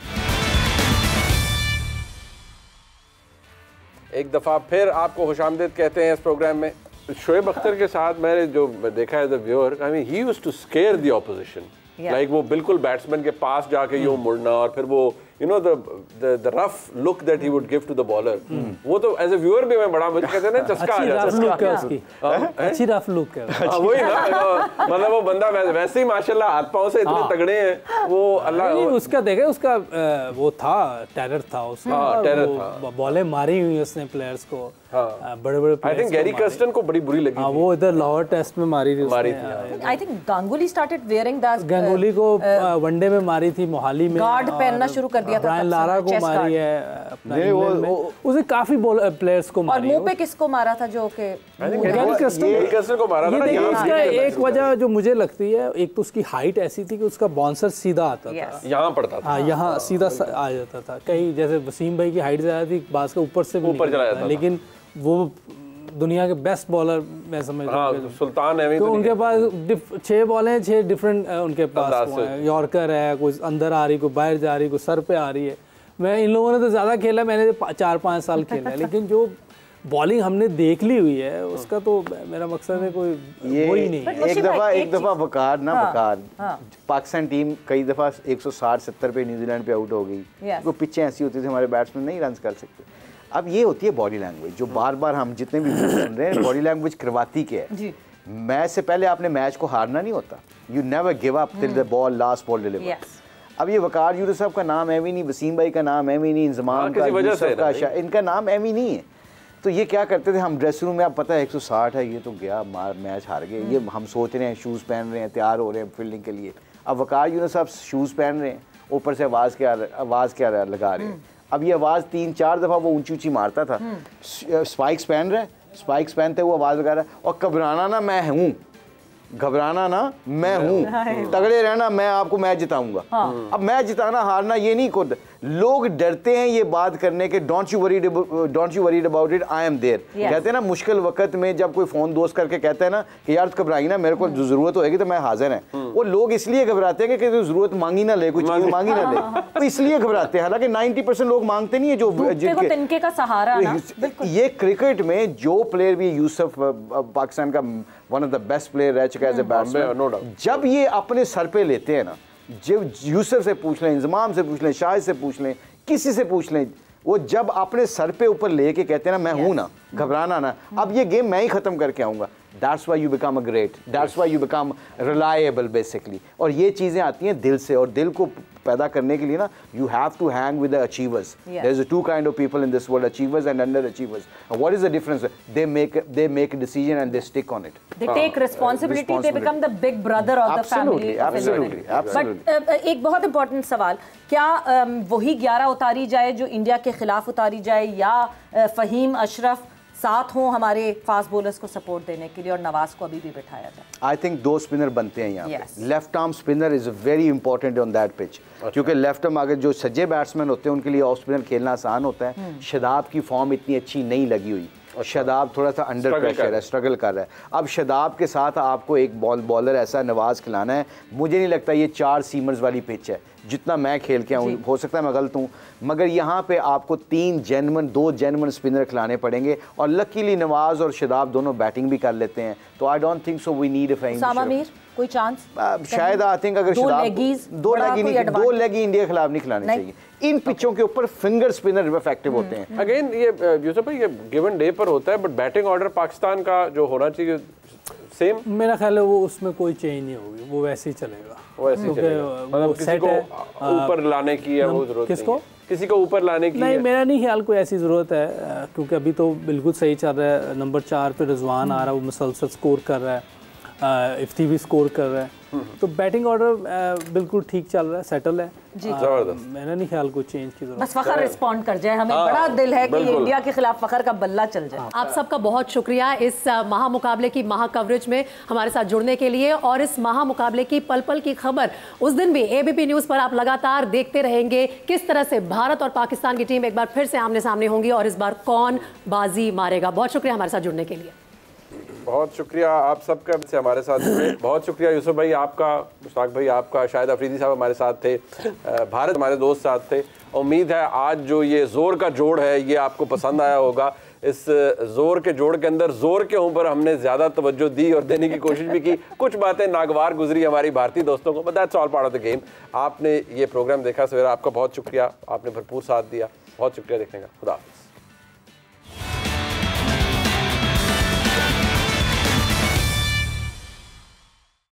एक दफ़ा फिर आपको खुशामदीद कहते हैं इस प्रोग्राम में। शोएब अख्तर के साथ मैंने जो देखा है the viewer, I mean he used to scare the opposition, like वो बिल्कुल बैट्समैन के पास जाके यूं मुड़ना और फिर वो you know the rough look that he would give to the bowler, वो तो एज ए व्यूअर भी मैं बड़ा मुझे कहते हैं ना चस्का आ जाता है उसकी, अच्छी रफ लुक है वही ना, मतलब वो बंदा वैसे ही माशाल्लाह हाथ पांव से इतने तगड़े हैं वो अल्लाह। उसका देखे उसका वो था टेरर था उसका, बॉलें मारी हुई उसने प्लेयर्स को, बड़े बड़े आई थिंक गैरी कर्स्टन को बड़ी बुरी लगी, वो इधर लाहौर टेस्ट में मारी थी। I think Ganguly started wearing that, Ganguly को वनडे में मारी थी, मोहाली में गार्ड पहनना शुरू कर दिया था, ब्रायन लारा को मारी है अपना इंग्लैंड में, उसने काफी प्लेयर्स को मारी। और मुंह पे किसको मारा था? जो के गैरी कर्स्टन को मारा था। इसका एक वजह जो मुझे लगती है, एक तो उसकी हाइट ऐसी थी कि उसका बाउंसर सीधा आता था, यहाँ पड़ता था, यहाँ सीधा आ जाता था। कहीं जैसे वसीम भाई की हाइट ज्यादा थी, बास का ऊपर से ऊपर चला जाता था, लेकिन वो दुनिया के बेस्ट बॉलर मैं समझता हूं, सुल्तान है तो उनके पास 6 बॉल हैं, 6 डिफरेंट उनके पास, यॉर्कर है, कोई अंदर आ रही, कोई बाहर जा रही, कोई सर पे आ रही है। मैं इन लोगों ने तो ज़्यादा खेला, मैंने 4-5 साल खेला है, लेकिन जो बॉलिंग हमने देख ली हुई है उसका तो मेरा मकसद है कोई वो ही नहीं। एक दफ़ा वकार ना वकार पाकिस्तान टीम कई दफ़ा 160-70 पे न्यूजीलैंड पे आउट हो गई, वो पिचें ऐसी होती थी हमारे बैट्समैन नहीं रन कर सकते। अब ये होती है बॉडी लैंग्वेज, जो बार बार हम जितने भी सुन रहे हैं, बॉडी लैंग्वेज करवाती क्या है। मैच से पहले आपने मैच को हारना नहीं होता, you never give up till the ball last ball deliver. अब ये वकार यूनुस साहब का नाम है भी नहीं, वसीम भाई का नाम है भी नहीं, इंजमाम का, इनका नाम है भी नहीं है। तो ये क्या करते थे, हम ड्रेसिंग रूम में, आप पता है 160 है, ये तो गया मैच हार गए, ये हम सोच रहे हैं, शूज़ पहन रहे हैं, तैयार हो रहे हैं फील्डिंग के लिए। अब वकार यूनुस साहब शूज़ पहन रहे हैं, ऊपर से आवाज़ क्या लगा रहे हैं। अब ये आवाज़ 3-4 दफ़ा वो ऊंची मारता था। स्पाइक्स पहन रहे, स्पाइक्स पहनते हुए आवाज़ लगा रहा है, और घबराना ना मैं हूँ, घबराना ना मैं हूँ, तगड़े रहना, मैं आपको मैच जिताऊंगा। अब मैच जिताना हारना ये नहीं खुद, लोग डरते हैं ये बात करने के, don't you worried about it, I am there. कहते हैं ना मुश्किल वक्त में जब कोई फोन दोस्त करके कहता है ना कि यार घबराई ना, मेरे को जरूरत होगी तो मैं हाजिर है, वो लोग इसलिए घबराते हैं कि जरूरत मांगी ना ले, कुछ चीज मांगी ना ले, तो इसलिए घबराते हैं। हालांकि 90% लोग मांगते नहीं है जो तिनके का सहारा ना। ये क्रिकेट में जो प्लेयर भी, यूसुफ पाकिस्तान का one of the best player रह चुका है एज ए बैट्समैन, जब ये अपने सर पे लेते हैं ना, जब यूसुफ से पूछ लें, इंजमाम से पूछ लें, शाहिद से पूछ लें, किसी से पूछ लें, वो जब अपने सर पे ऊपर लेके कहते हैं ना मैं हूं ना, घबराना ना, अब ये गेम मैं ही खत्म करके आऊंगा, that's why you become a great, that's why you become reliable basically. और ये चीज़ें आती हैं दिल से, और दिल को पैदा करने के लिए ना you have to hang with the achievers. There is two kind of people in this world, achievers and under achievers. What is the difference? They make a decision and they stick on it, they take responsibility, they become the big brother of the family. Absolutely. But एक बहुत important सवाल, क्या वही 11 उतारी जाए जो India के खिलाफ उतारी जाए, या फहीम अशरफ साथ हों हमारे फास्ट बॉलर्स को सपोर्ट देने के लिए और नवाज को अभी भी बिठाया जाए? आई थिंक 2 स्पिनर बनते हैं यहाँ पे। Left arm spinner is very important on that pitch, क्योंकि लेफ्ट आर्म अगर जो सज्जे बैट्समैन होते हैं उनके लिए ऑफ स्पिनर खेलना आसान होता है। शादाब की फॉर्म इतनी अच्छी नहीं लगी हुई, शादाब थोड़ा सा अंडर प्रेशर है, स्ट्रगल कर रहा है। अब शादाब के साथ आपको एक बॉलर ऐसा नवाज खिलाना है, मुझे नहीं लगता ये 4 सीमर्स वाली पिच है जितना मैं खेल के आऊँ, हो सकता है मैं गलत हूँ, मगर यहाँ पे आपको 2 जेन्युइन स्पिनर खिलाने पड़ेंगे, और लकीली नवाज और शादाब दोनों बैटिंग भी कर लेते हैं, तो I don't think so we need a Fahim. कोई चांस? शायद आई थिंक अगर शादाब 2 लेगी इंडिया के खिलाफ नहीं खिलाने चाहिए। इन पिचों के ऊपर फिंगर स्पिनर इफेक्टिव होते हैं। अगेन ये यूसुफ भाई ये गिवन डे पर होता है, बट बैटिंग ऑर्डर पाकिस्तान का जो होना चाहिए सेम, मेरा ख्याल है वो उसमें कोई चेंज नहीं होगी, वो वैसे ही चलेगा, वैसे ही चलेगा। मतलब किसी को ऊपर लाने की है वो जरूरत किसको नहीं है। किसी को ऊपर लाने की नहीं, मेरा नहीं ख्याल कोई ऐसी ज़रूरत है, क्योंकि अभी तो बिल्कुल सही चल रहा है। नंबर 4 पे रिजवान आ रहा है, वो मुसलसल स्कोर कर रहा है, इफ्ती भी स्कोर कर रहा है, तो बैटिंग ऑर्डर बिल्कुल ठीक चल रहा है, सेटल है जी। मेरा नहीं ख्याल कोई चेंज की जरूरत। बस फखर रिस्पॉन्ड कर जाए, हमें बड़ा दिल है कि इंडिया के खिलाफ फखर का बल्ला चल जाए। आप सबका बहुत शुक्रिया इस महामुकाबले की कवरेज में हमारे साथ जुड़ने के लिए, और इस महामुकाबले की पल पल की खबर उस दिन भी ABP न्यूज़ पर आप लगातार देखते रहेंगे, किस तरह से भारत और पाकिस्तान की टीम एक बार फिर से आमने सामने होंगी और इस बार कौन बाजी मारेगा। बहुत शुक्रिया हमारे साथ जुड़ने के लिए। बहुत शुक्रिया आप सबका से हमारे साथ जुड़े। बहुत शुक्रिया यूसुफ भाई आपका, मुश्ताक भाई आपका, शाहिद अफरीदी साहब हमारे साथ थे, भारत हमारे दोस्त साथ थे। उम्मीद है आज जो ये जोर का जोड़ है ये आपको पसंद आया होगा। इस जोर के जोड़ के अंदर जोर के ऊपर हमने ज़्यादा तवज्जो दी और देने की कोशिश भी की। कुछ बातें नागवार गुजरी हमारी भारतीय दोस्तों को, but that's all part of the game. आपने ये प्रोग्राम देखा सवेरा, आपका बहुत शुक्रिया, आपने भरपूर साथ दिया। बहुत शुक्रिया देखने का। खुदा हाफिज़।